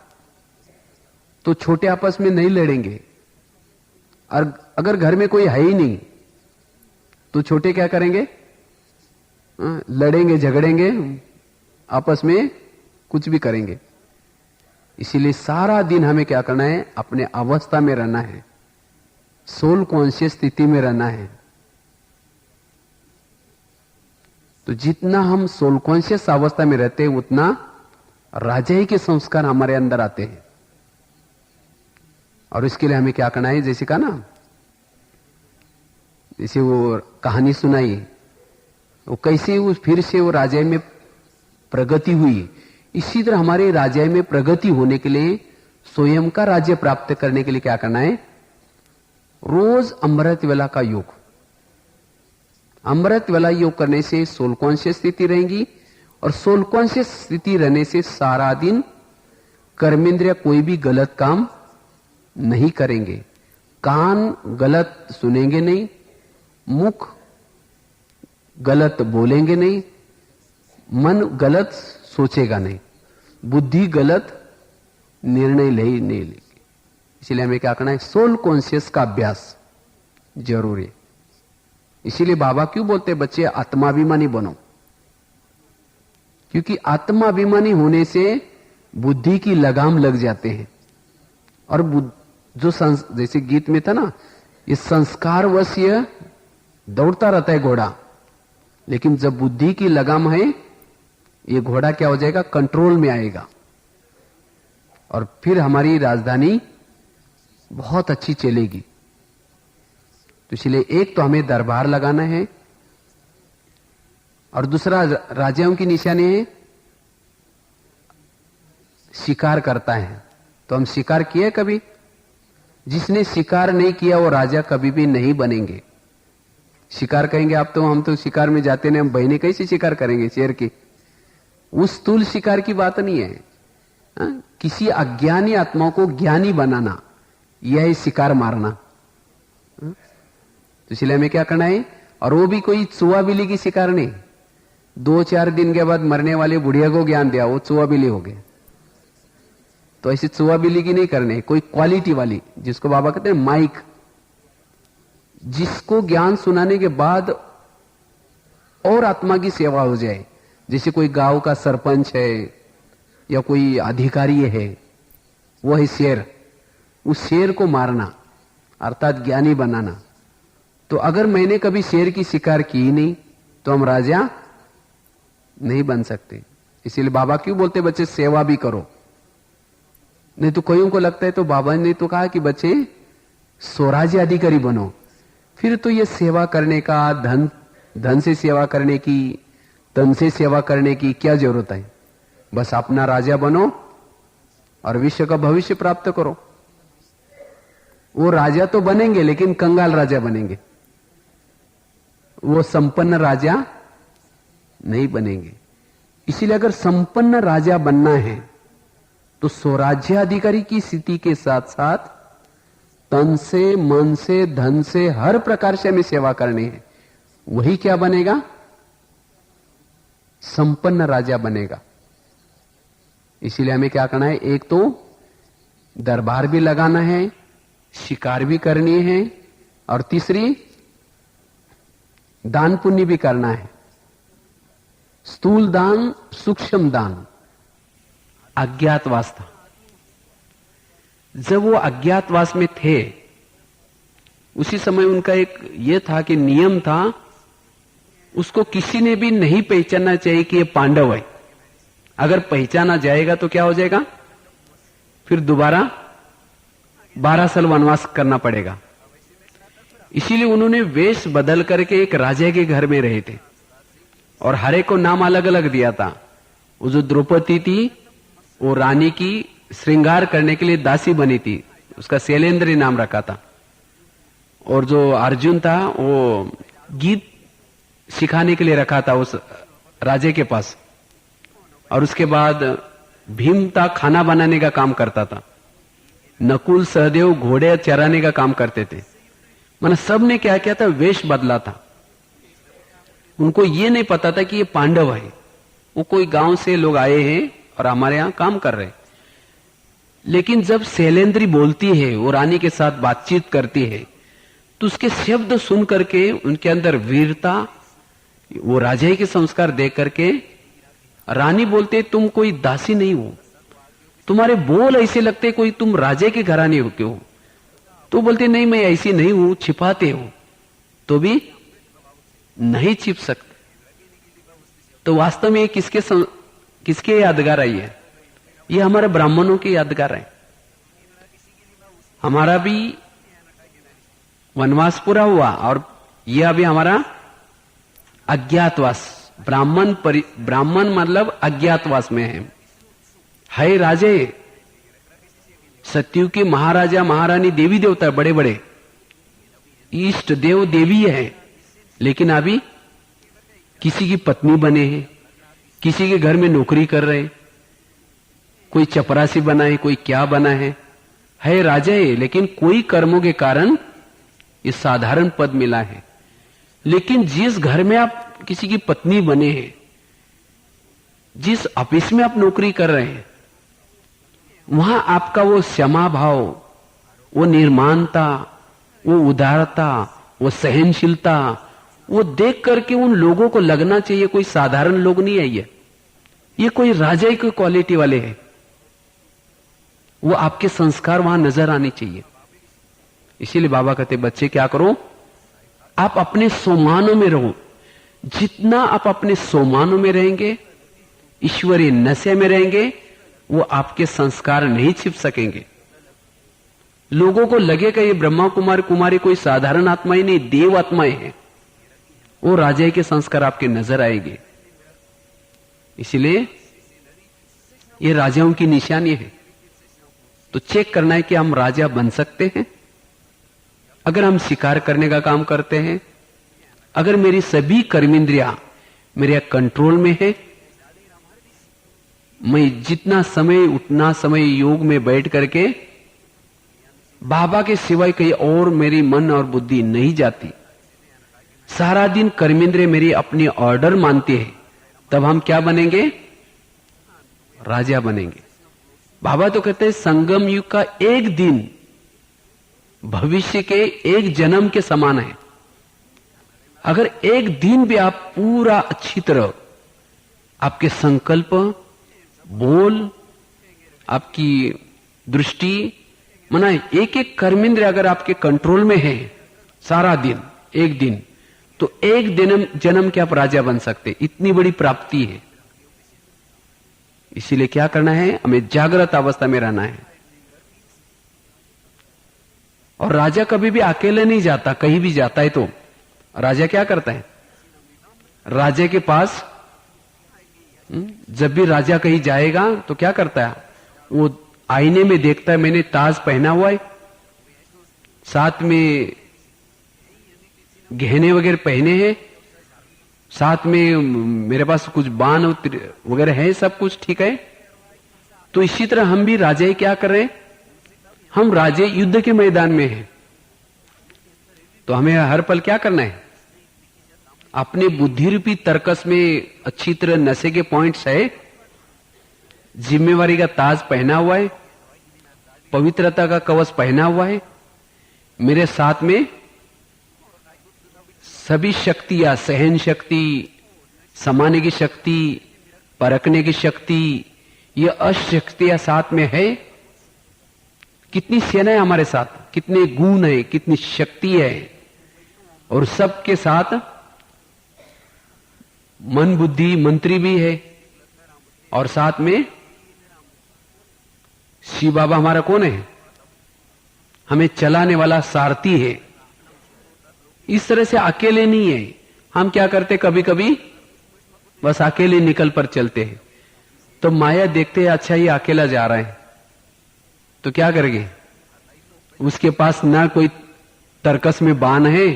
तो छोटे आपस में नहीं लड़ेंगे, और अगर घर में कोई है ही नहीं तो छोटे क्या करेंगे, लड़ेंगे, झगड़ेंगे, आपस में कुछ भी करेंगे। इसीलिए सारा दिन हमें क्या करना है, अपने अवस्था में रहना है, सोल कॉन्शियस स्थिति में रहना है। तो जितना हम सोल कॉन्शियस अवस्था में रहते हैं उतना राजाई के संस्कार हमारे अंदर आते हैं। और इसके लिए हमें क्या करना है, जैसे कहा ना, जैसे वो कहानी सुनाई, वो कैसे उस फिर से वो राजाई में प्रगति हुई, इसी तरह हमारे राजाई में प्रगति होने के लिए, स्वयं का राज्य प्राप्त करने के लिए क्या करना है, रोज अमृत वेला का योग। अमृत वेला योग करने से सोल कॉन्शियस स्थिति रहेगी, और सोल कॉन्शियस स्थिति रहने से सारा दिन कर्मेंद्रिय कोई भी गलत काम नहीं करेंगे, कान गलत सुनेंगे नहीं, मुख गलत बोलेंगे नहीं, मन गलत सोचेगा नहीं, बुद्धि गलत निर्णय नहीं लेगी। इसलिए हमें क्या करना है, सोल कॉन्शियस का अभ्यास जरूरी है। इसीलिए बाबा क्यों बोलते हैं बच्चे आत्माभिमानी बनो, क्योंकि आत्माभिमानी होने से बुद्धि की लगाम लग जाते हैं। और जो जैसे गीत में था ना, ये संस्कार वश्य दौड़ता रहता है घोड़ा, लेकिन जब बुद्धि की लगाम है, ये घोड़ा क्या हो जाएगा, कंट्रोल में आएगा, और फिर हमारी राजधानी बहुत अच्छी चलेगी। तो इसलिए एक तो हमें दरबार लगाना है, और दूसरा राजाओं की निशानी है, शिकार करता है। तो हम शिकार किए कभी? जिसने शिकार नहीं किया वो राजा कभी भी नहीं बनेंगे। शिकार कहेंगे आप, तो हम तो शिकार में जाते नहीं, हम बहने कैसे शिकार करेंगे शेर की? उस स्थूल शिकार की बात नहीं है। किसी अज्ञानी आत्मा को ज्ञानी बनाना, यह है शिकार मारना। तो इसलिए हमें क्या करना है, और वो भी कोई चुहा बिल्ली की शिकार नहीं। 2-4 दिन के बाद मरने वाले बुढ़िया को ज्ञान दिया, वो चुहा बिल्ली हो गए। तो ऐसी चुहा बिल्ली की नहीं करने, कोई क्वालिटी वाली, जिसको बाबा कहते हैं माइक, जिसको ज्ञान सुनाने के बाद और आत्मा की सेवा हो जाए। जैसे कोई गांव का सरपंच है या कोई अधिकारी है, वो है शेर, उस शेर को मारना अर्थात ज्ञानी बनाना। तो अगर मैंने कभी शेर की शिकार की ही नहीं तो हम राजा नहीं बन सकते। इसीलिए बाबा क्यों बोलते बच्चे सेवा भी करो। नहीं तो कईयों को लगता है तो बाबा ने तो कहा कि बच्चे स्वराज्य अधिकारी बनो, फिर तो ये सेवा करने का, धन से सेवा करने की, तन से सेवा करने की क्या जरूरत है? बस अपना राजा बनो और विश्व का भविष्य प्राप्त करो। वो राजा तो बनेंगे लेकिन कंगाल राजा बनेंगे, वो संपन्न राजा नहीं बनेंगे। इसीलिए अगर संपन्न राजा बनना है तो स्वराज्य अधिकारी की स्थिति के साथ साथ तन से, मन से, धन से, हर प्रकार से हमें सेवा करनी है। वही क्या बनेगा? संपन्न राजा बनेगा। इसीलिए हमें क्या करना है, एक तो दरबार भी लगाना है, शिकार भी करनी है, और तीसरी दान पुण्य भी करना है। स्थूल दान, सूक्ष्म दान। अज्ञातवास था, जब वो अज्ञातवास में थे उसी समय उनका एक ये था कि नियम था, उसको किसी ने भी नहीं पहचानना चाहिए कि ये पांडव है। अगर पहचाना जाएगा तो क्या हो जाएगा, फिर दोबारा 12 साल वनवास करना पड़ेगा। इसीलिए उन्होंने वेश बदल करके एक राजा के घर में रहे थे और हर एक को नाम अलग अलग दिया था। वो जो द्रौपदी थी वो रानी की श्रृंगार करने के लिए दासी बनी थी, उसका शैलेंद्री नाम रखा था। और जो अर्जुन था वो गीत सिखाने के लिए रखा था उस राजे के पास। और उसके बाद भीम था, खाना बनाने का काम करता था। नकुल सहदेव घोड़े चराने का काम करते थे। माना सब ने क्या किया था, वेश बदला था। उनको ये नहीं पता था कि ये पांडव है। वो कोई गांव से लोग आए हैं और हमारे यहां काम कर रहे हैं। लेकिन जब शैलेंद्री बोलती है, वो रानी के साथ बातचीत करती है, तो उसके शब्द सुन करके उनके अंदर वीरता, वो राजा के संस्कार देख करके रानी बोलते तुम कोई दासी नहीं हो, तुम्हारे बोल ऐसे लगते कोई तुम राजे के घराने हो क्यों। तो बोलते नहीं मैं ऐसी नहीं हूं, छिपाते हो तो भी नहीं छिप सकते। तो वास्तव में किसके यादगार आई है, ये हमारे ब्राह्मणों के यादगार है। हमारा भी वनवास पूरा हुआ और ये अभी हमारा अज्ञातवास, ब्राह्मण मतलब अज्ञातवास में है राजे। सत्ययुग के महाराजा महारानी देवी देवता बड़े बड़े इष्ट देव देवी है, लेकिन अभी किसी की पत्नी बने हैं, किसी के घर में नौकरी कर रहे, कोई चपरासी बना है, कोई क्या बना है राजा है, लेकिन कोई कर्मों के कारण ये साधारण पद मिला है। लेकिन जिस घर में आप किसी की पत्नी बने हैं, जिस ऑफिस में आप नौकरी कर रहे हैं, वहां आपका वो क्षमा भाव, वो निर्माणता, वो उदारता, वो सहनशीलता, वो देख करके उन लोगों को लगना चाहिए कोई साधारण लोग नहीं है, ये कोई राजा की क्वालिटी वाले हैं। वो आपके संस्कार वहां नजर आने चाहिए। इसीलिए बाबा कहते बच्चे क्या करो, आप अपने सोमानों में रहो। जितना आप अपने सोमानों में रहेंगे, ईश्वरीय नशे में रहेंगे, वो आपके संस्कार नहीं छिप सकेंगे। लोगों को लगेगा ये ब्रह्मा कुमार कुमारी कोई साधारण आत्मा ही नहीं, देव आत्माएं हैं। वो राजा के संस्कार आपके नजर आएंगे। इसलिए ये राजाओं की निशानी है। तो चेक करना है कि हम राजा बन सकते हैं। अगर हम शिकार करने का काम करते हैं, अगर मेरी सभी कर्मेंद्रियां मेरे कंट्रोल में है, मैं जितना समय उतना समय योग में बैठ करके बाबा के सिवाय कहीं और मेरी मन और बुद्धि नहीं जाती, सारा दिन कर्मेंद्रिय मेरी अपनी ऑर्डर मानती है, तब हम क्या बनेंगे, राजा बनेंगे। बाबा तो कहते हैं संगम युग का एक दिन भविष्य के एक जन्म के समान है। अगर एक दिन भी आप पूरा अच्छी तरह आपके संकल्प, बोल, आपकी दृष्टि, माना एक एक कर्मेंद्र अगर आपके कंट्रोल में है सारा दिन, एक दिन, तो एक दिन जन्म के आप राजा बन सकते। इतनी बड़ी प्राप्ति है। इसीलिए क्या करना है, हमें जागृत अवस्था में रहना है। और राजा कभी भी अकेले नहीं जाता, कहीं भी जाता है तो राजा क्या करता है, राजा के पास जब भी राजा कहीं जाएगा तो क्या करता है, वो आईने में देखता है मैंने ताज पहना हुआ है, साथ में गहने वगैरह पहने हैं, साथ में मेरे पास कुछ बाण वगैरह है, सब कुछ ठीक है। तो इसी तरह हम भी राजे क्या कर रहे हैं, हम राजे युद्ध के मैदान में हैं। तो हमें हर पल क्या करना है, अपने बुद्धि रूपी तर्कस में अच्छी तरह नशे के पॉइंट्स है, जिम्मेवारी का ताज पहना हुआ है, पवित्रता का कवच पहना हुआ है, मेरे साथ में सभी शक्तियां, सहन शक्ति, समाने की शक्ति, परखने की शक्ति, ये अशक्तियां साथ में है। कितनी सेना है हमारे साथ, कितने गुण है, कितनी शक्ति है, और सबके साथ मन बुद्धि मंत्री भी है, और साथ में शिव बाबा हमारा कौन है? हमें चलाने वाला सारथी है। इस तरह से अकेले नहीं है। हम क्या करते, कभी कभी बस अकेले निकल पर चलते हैं। तो माया देखते हैं अच्छा ये अकेला जा रहा है, तो क्या करेंगे? उसके पास ना कोई तरकस में बाण है,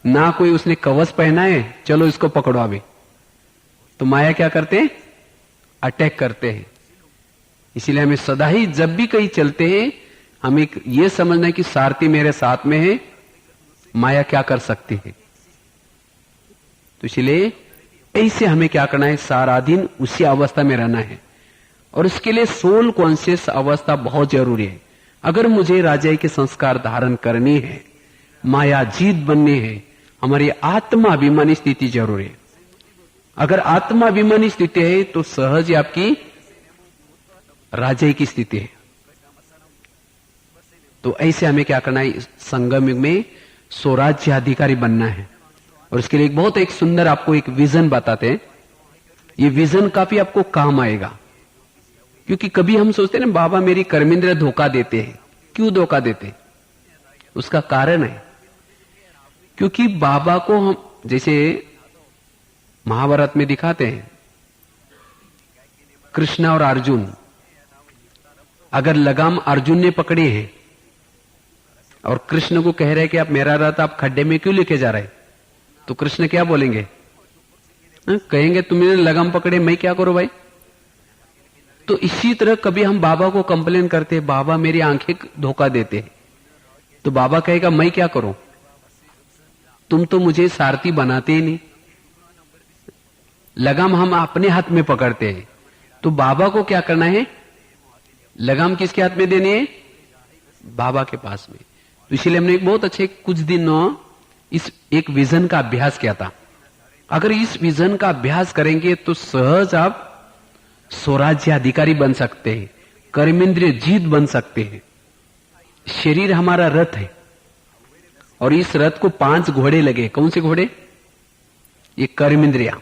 ना कोई उसने कवच पहना है, चलो इसको पकड़ो अभी। तो माया क्या करते हैं? अटैक करते हैं। इसीलिए हमें सदा ही जब भी कहीं चलते हैं हमें यह समझना है कि सारथी मेरे साथ में है, माया क्या कर सकती है। तो इसलिए ऐसे हमें क्या करना है, सारा दिन उसी अवस्था में रहना है। और उसके लिए सोल कॉन्शियस अवस्था बहुत जरूरी है। अगर मुझे राजाई के संस्कार धारण करनी है, माया जीत बननी है, हमारी आत्माभिमानी स्थिति जरूरी है। अगर आत्माभिमानी स्थिति है तो सहज आपकी राजाई की स्थिति है। तो ऐसे हमें क्या करना है, संगम युग में स्वराज्य अधिकारी बनना है। और इसके लिए एक सुंदर आपको एक विजन बताते हैं। ये विजन काफी आपको काम आएगा, क्योंकि कभी हम सोचते हैं ना बाबा मेरी कर्मेंद्रिय धोखा देते हैं। क्यों धोखा देते? उसका कारण है क्योंकि बाबा को हम जैसे महाभारत में दिखाते हैं, कृष्ण और अर्जुन, अगर लगाम अर्जुन ने पकड़ी है और कृष्ण को कह रहे कि आप मेरा रथ आप खड्डे में क्यों लेके जा रहे, तो कृष्ण क्या बोलेंगे? कहेंगे तुमने लगाम पकड़े, मैं क्या करूं भाई। तो इसी तरह कभी हम बाबा को कंप्लेन करते हैं, बाबा मेरी आंखें धोखा देते हैं, तो बाबा कहेगा मैं क्या करूं, तुम तो मुझे सारथी बनाते ही नहीं। लगाम हम अपने हाथ में पकड़ते हैं, तो बाबा को क्या करना है, लगाम किसके हाथ में देनी है? बाबा के पास में। तो इसलिए हमने बहुत अच्छे कुछ दिन इस एक विजन का अभ्यास किया था। अगर इस विजन का अभ्यास करेंगे तो सहज आप स्वराज्य अधिकारी बन सकते हैं, कर्मेंद्रिय जीत बन सकते हैं। शरीर हमारा रथ है और इस रथ को 5 घोड़े लगे। कौन से घोड़े? ये कर्मेंद्रिया।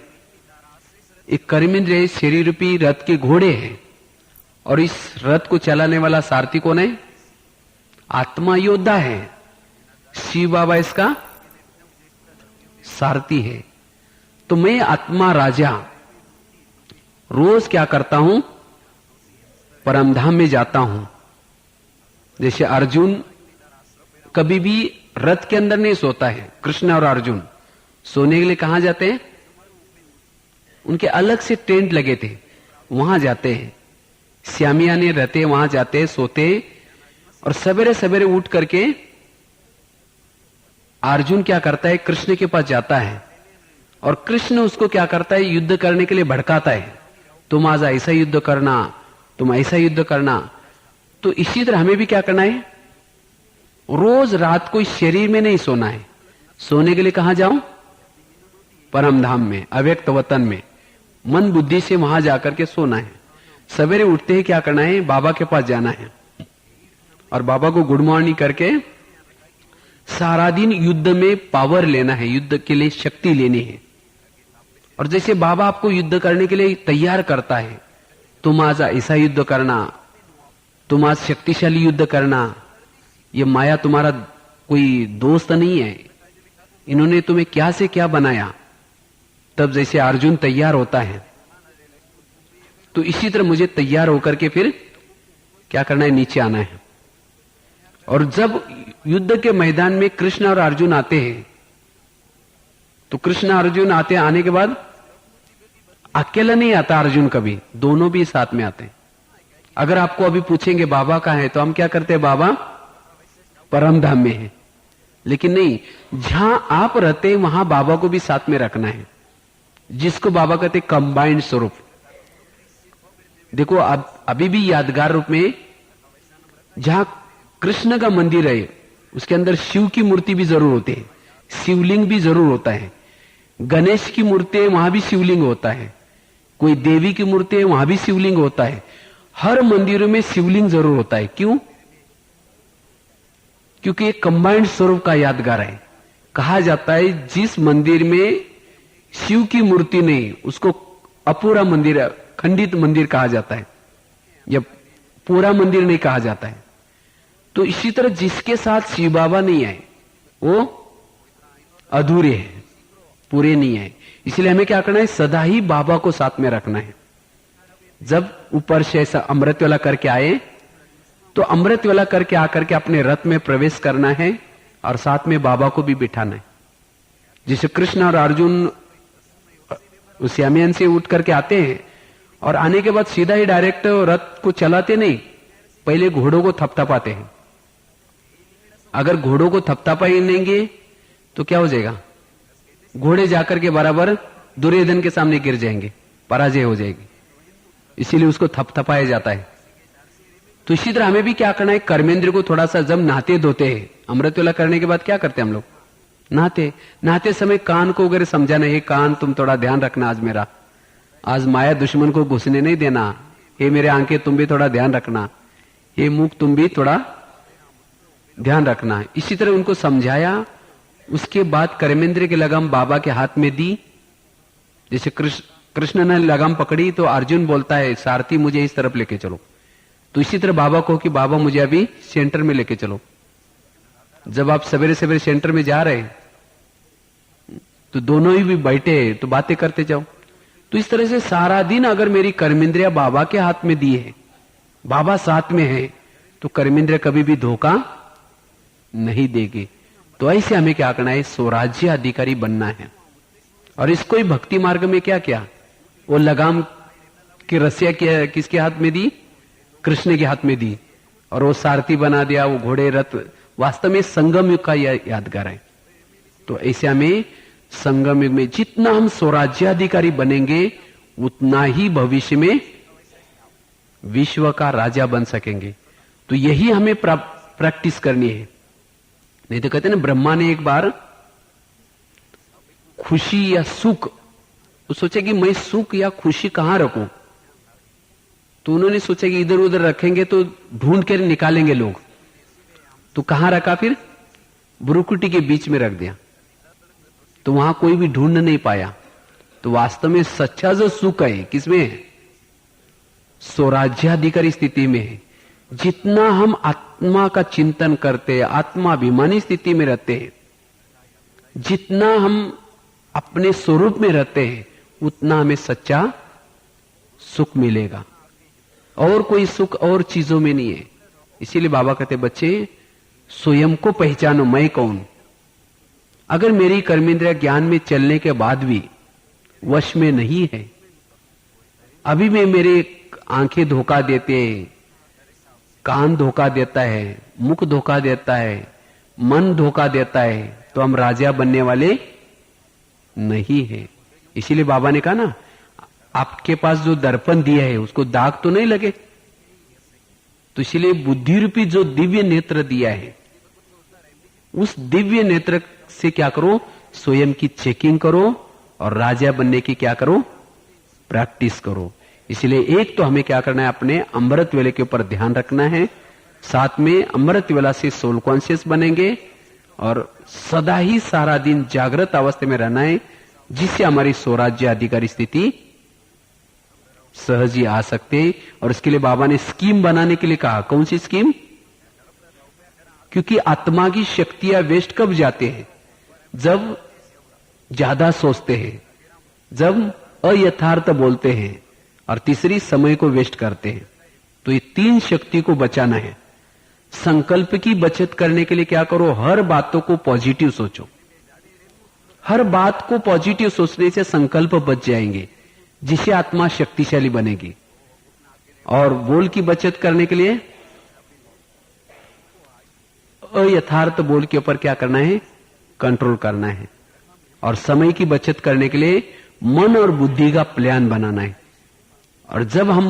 एक कर्मेंद्रिय शरीर रूपी रथ के घोड़े हैं। और इस रथ को चलाने वाला सारथी कौन है? आत्मा योद्धा है। शिव बाबा इसका सारथी है। तो मैं आत्मा राजा रोज क्या करता हूं, परमधाम में जाता हूं। जैसे अर्जुन कभी भी रथ के अंदर नहीं सोता है। कृष्ण और अर्जुन सोने के लिए कहां जाते हैं? उनके अलग से टेंट लगे थे, वहां जाते हैं। श्यामियाने रहते, वहां जाते, सोते। और सवेरे सवेरे उठ करके अर्जुन क्या करता है, कृष्ण के पास जाता है और कृष्ण उसको क्या करता है, युद्ध करने के लिए भड़काता है। तुम आज ऐसा युद्ध करना, तुम ऐसा युद्ध करना। तो इसी तरह हमें भी क्या करना है, रोज रात को इस शरीर में नहीं सोना है। सोने के लिए कहां जाऊं? परमधाम में, अव्यक्त वतन में, मन बुद्धि से वहां जाकर के सोना है। सवेरे उठते ही क्या करना है, बाबा के पास जाना है और बाबा को गुड मॉर्निंग करके सारा दिन युद्ध में पावर लेना है, युद्ध के लिए शक्ति लेनी है। और जैसे बाबा आपको युद्ध करने के लिए तैयार करता है, तुम आज ऐसा युद्ध करना, तुम आज शक्तिशाली युद्ध करना। ये माया तुम्हारा कोई दोस्त नहीं है, इन्होंने तुम्हें क्या से क्या बनाया। तब जैसे अर्जुन तैयार होता है, तो इसी तरह मुझे तैयार होकर के फिर क्या करना है, नीचे आना है। और जब युद्ध के मैदान में कृष्ण और अर्जुन आते हैं, तो कृष्ण अर्जुन आने के बाद अकेला नहीं आता अर्जुन, कभी दोनों भी साथ में आते हैं। अगर आपको अभी पूछेंगे बाबा कहां है, तो हम क्या करते हैं, बाबा परमधाम में है। लेकिन नहीं, जहां आप रहते हैं वहां बाबा को भी साथ में रखना है, जिसको बाबा कहते हैं कंबाइंड स्वरूप। देखो अभी भी यादगार रूप में जहां कृष्ण का मंदिर है, उसके अंदर शिव की मूर्ति भी जरूर होती है, शिवलिंग भी जरूर होता है। गणेश की मूर्ति है, वहां भी शिवलिंग होता है। कोई देवी की मूर्ति है, वहां भी शिवलिंग होता है। हर मंदिरों में शिवलिंग जरूर होता है। क्यों? क्योंकि एक कंबाइंड स्वरूप का यादगार है। कहा जाता है जिस मंदिर में शिव की मूर्ति नहीं, उसको अपूरा मंदिर खंडित मंदिर कहा जाता है, या पूरा मंदिर नहीं कहा जाता है। तो इसी तरह जिसके साथ शिव बाबा नहीं आए वो अधूरे हैं, पूरे नहीं आए। इसलिए हमें क्या करना है, सदा ही बाबा को साथ में रखना है। जब ऊपर से ऐसा अमृत वाला करके आए तो अमृत वाला करके आकर के अपने रथ में प्रवेश करना है और साथ में बाबा को भी बिठाना है। जैसे कृष्ण और अर्जुन उस यमन से उठ करके आते हैं और आने के बाद सीधा ही डायरेक्ट रथ को चलाते नहीं, पहले घोड़ों को थपथपाते हैं। अगर घोड़ों को थपथपा ही लेंगे तो क्या हो जाएगा, घोड़े जाकर के बराबर दुर्योधन के सामने गिर जाएंगे, पराजय हो जाएगी। इसीलिए उसको थपथपाया जाता है। तो इसी तरह हमें भी क्या करना है, कर्मेंद्र को थोड़ा सा जब नहाते धोते हैं, अमृत वेला करने के बाद क्या करते हैं हम लोग, नहाते समय कान को वगैरह समझाना है, कान तुम थोड़ा ध्यान रखना, आज मेरा, आज माया दुश्मन को घुसने नहीं देना, हे मेरे आंखें तुम भी थोड़ा ध्यान रखना, हे मुख तुम भी थोड़ा ध्यान रखना। इसी तरह उनको समझाया। उसके बाद कर्मेंद्र की लगाम बाबा के हाथ में दी। जैसे कृष्ण ने लगाम पकड़ी तो अर्जुन बोलता है सारथी मुझे इस तरफ लेके चलो, तो इसी तरह बाबा को कि बाबा मुझे अभी सेंटर में लेके चलो। जब आप सवेरे सवेरे सेंटर में जा रहे हैं तो दोनों ही भी बैठे तो बातें करते जाओ। तो इस तरह से सारा दिन अगर मेरी कर्मेंद्रिया बाबा के हाथ में दी है, बाबा साथ में है, तो कर्मेंद्रिया कभी भी धोखा नहीं देगी। तो ऐसे हमें क्या करना है, स्वराज्य अधिकारी बनना है। और इसको ही भक्ति मार्ग में क्या किया, वो लगाम की रस्सिया किसके हाथ में दी, कृष्ण के हाथ में दी, और वो सारथी बना दिया, वो घोड़े रथ। वास्तव में संगम युग का यह यादगार है। तो ऐसे हमें संगम युग में जितना हम स्वराज्याधिकारी बनेंगे उतना ही भविष्य में विश्व का राजा बन सकेंगे। तो यही हमें प्रैक्टिस करनी है। नहीं तो कहते ना, ब्रह्मा ने एक बार खुशी या सुख, वो सोचे कि मैं सुख या खुशी कहां रखूं, तो उन्होंने सोचा कि इधर उधर रखेंगे तो ढूंढ कर निकालेंगे लोग, तो कहां रखा, फिर भ्रुकुटी के बीच में रख दिया, तो वहां कोई भी ढूंढ नहीं पाया। तो वास्तव में सच्चा जो सुख है किसमें है, स्वराज्याधिकारी स्थिति में है। जितना हम आत्मा का चिंतन करते हैं, आत्माभिमानी स्थिति में रहते हैं, जितना हम अपने स्वरूप में रहते हैं, उतना हमें सच्चा सुख मिलेगा। और कोई सुख और चीजों में नहीं है। इसीलिए बाबा कहते बच्चे स्वयं को पहचानो, मैं कौन। अगर मेरी कर्मेंद्रिय ज्ञान में चलने के बाद भी वश में नहीं है, अभी भी मेरे आंखें धोखा देते हैं, कान धोखा देता है, मुख धोखा देता है, मन धोखा देता है, तो हम राजा बनने वाले नहीं है। इसीलिए बाबा ने कहा ना, आपके पास जो दर्पण दिया है उसको दाग तो नहीं लगे। तो इसलिए बुद्धि रूपी जो दिव्य नेत्र दिया है, उस दिव्य नेत्र से क्या करो, स्वयं की चेकिंग करो और राजा बनने की क्या करो, प्रैक्टिस करो। इसलिए एक तो हमें क्या करना है, अपने अमृत वेले के ऊपर ध्यान रखना है, साथ में अमृत वेला से सोल कॉन्शियस बनेंगे और सदा ही सारा दिन जागृत अवस्था में रहना है, जिससे हमारी स्वराज्य अधिकारी स्थिति सहज ही आ सकते हैं। और इसके लिए बाबा ने स्कीम बनाने के लिए कहा। कौन सी स्कीम? क्योंकि आत्मा की शक्तियां वेस्ट कब जाते हैं, जब ज्यादा सोचते हैं, जब अयथार्थ बोलते हैं, और तीसरी समय को वेस्ट करते हैं। तो ये तीन शक्ति को बचाना है। संकल्प की बचत करने के लिए क्या करो, हर बातों को पॉजिटिव सोचो। हर बात को पॉजिटिव सोचने से संकल्प बच जाएंगे, जिससे आत्मा शक्तिशाली बनेगी। और बोल की बचत करने के लिए अयथार्थ बोल के ऊपर क्या करना है, कंट्रोल करना है। और समय की बचत करने के लिए मन और बुद्धि का प्लान बनाना है। और जब हम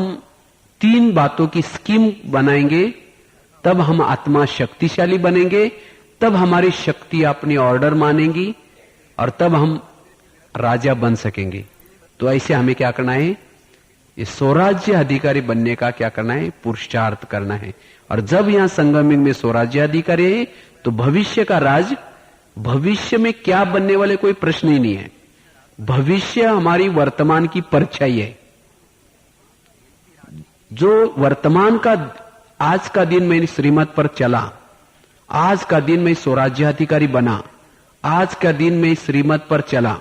तीन बातों की स्कीम बनाएंगे, तब हम आत्मा शक्तिशाली बनेंगे, तब हमारी शक्ति अपनी ऑर्डर मानेंगी, और तब हम राजा बन सकेंगे। तो ऐसे हमें क्या करना है, इस स्वराज्य अधिकारी बनने का क्या करना है, पुरुषार्थ करना है। और जब यहां संगम युग में स्वराज्य अधिकारी है, तो भविष्य का राज, भविष्य में क्या बनने वाले कोई प्रश्न ही नहीं है। भविष्य हमारी वर्तमान की परछाई है। जो वर्तमान का आज का दिन मैं श्रीमत पर चला, आज का दिन मैं स्वराज्याधिकारी बना, आज का दिन मैं श्रीमत पर चला,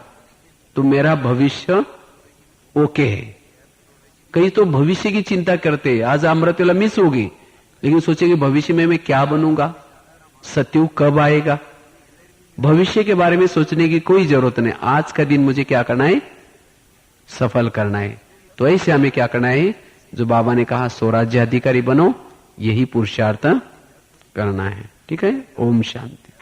तो मेरा भविष्य ओके है। कई तो भविष्य की चिंता करते, आज अमृतवेला मिस होगी, लेकिन सोचेंगे भविष्य में मैं क्या बनूंगा, सत्युग कब आएगा। भविष्य के बारे में सोचने की कोई जरूरत नहीं। आज का दिन मुझे क्या करना है, सफल करना है। तो ऐसे हमें क्या करना है, जो बाबा ने कहा स्वराज्याधिकारी बनो, यही पुरुषार्थ करना है। ठीक है। ओम शांति।